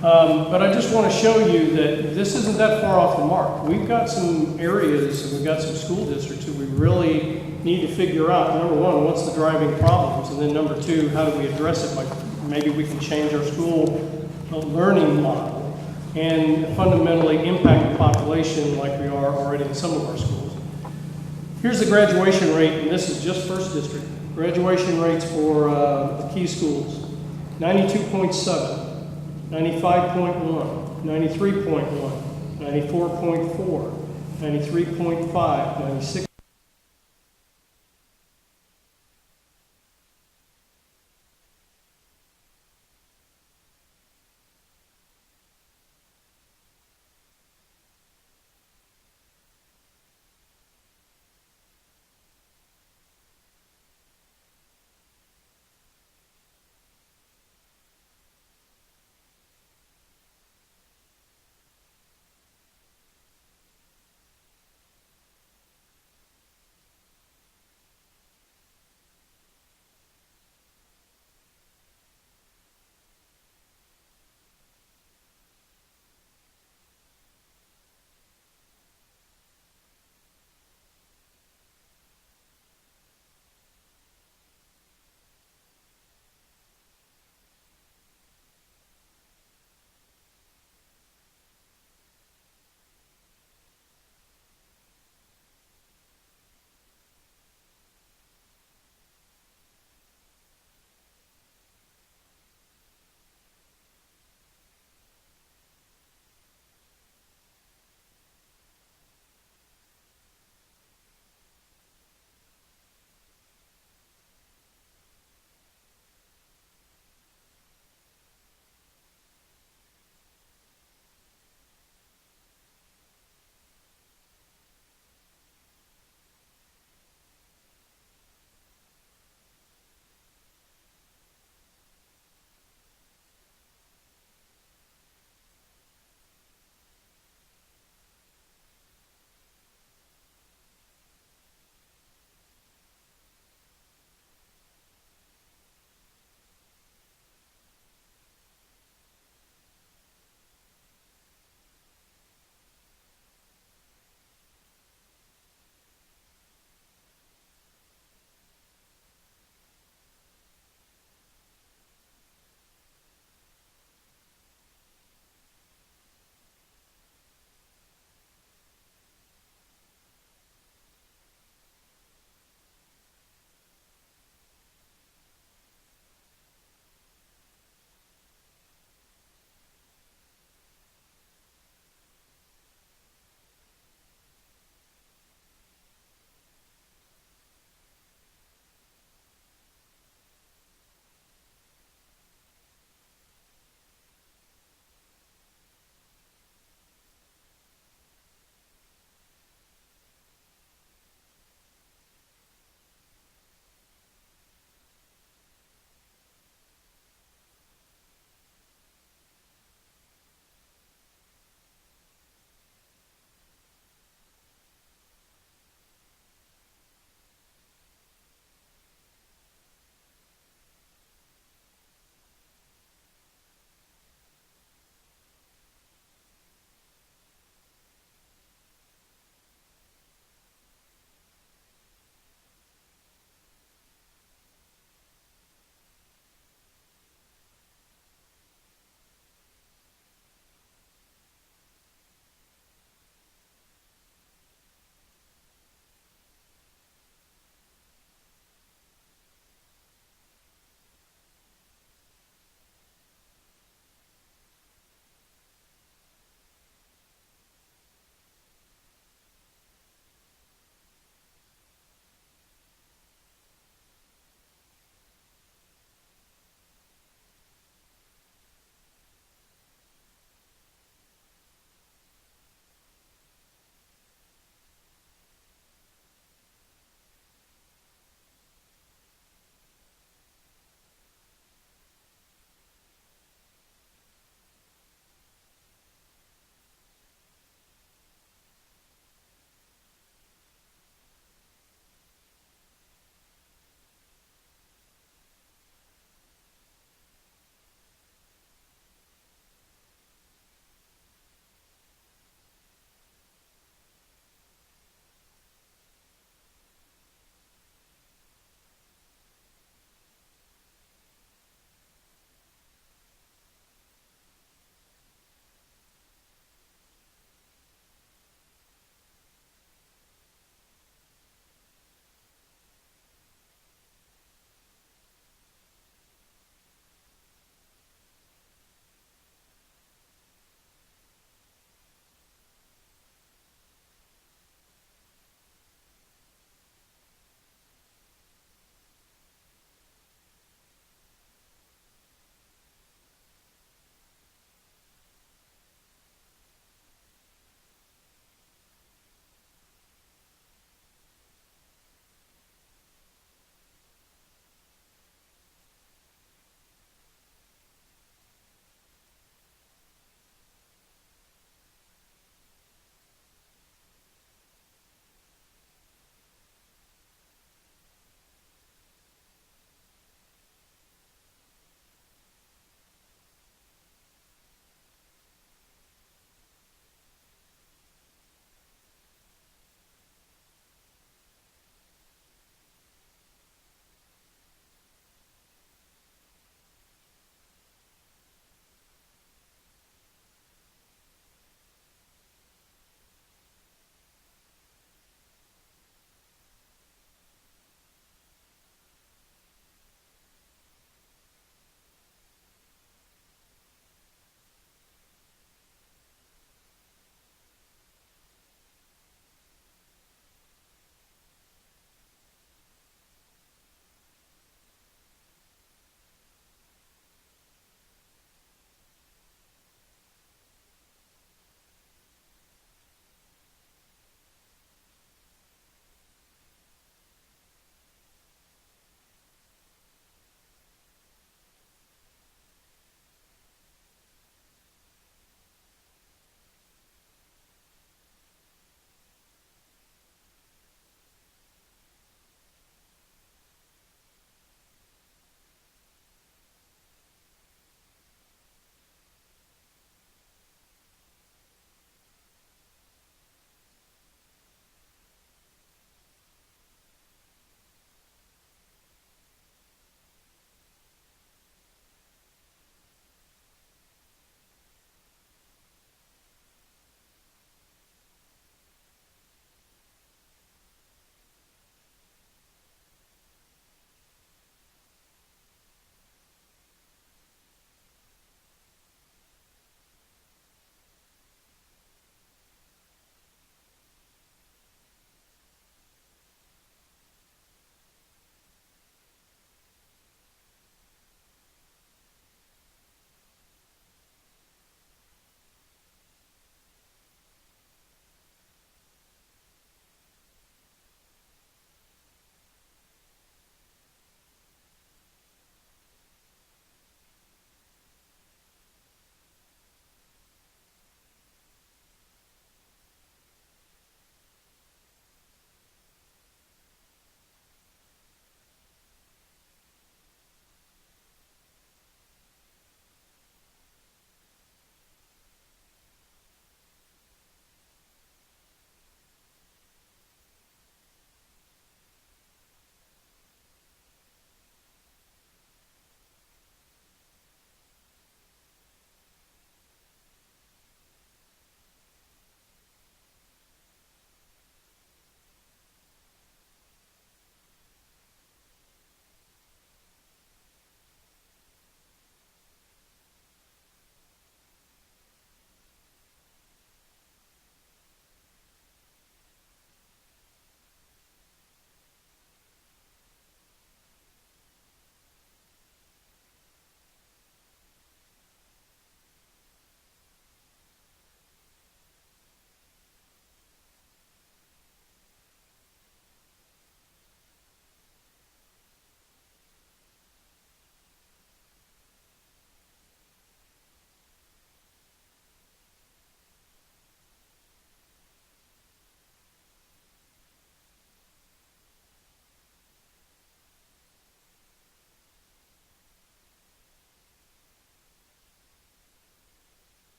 [SPEAKER 3] But I just want to show you that this isn't that far off the mark. We've got some areas and we've got some school districts that we really need to figure out, number one, what's the driving problems? And then number two, how do we address it? Like maybe we can change our school learning model and fundamentally impact the population like we are already in some of our schools. Here's the graduation rate, and this is just first district. Graduation rates for the key schools: 92.7, 95.1, 93.1, 94.4, 93.5, 96.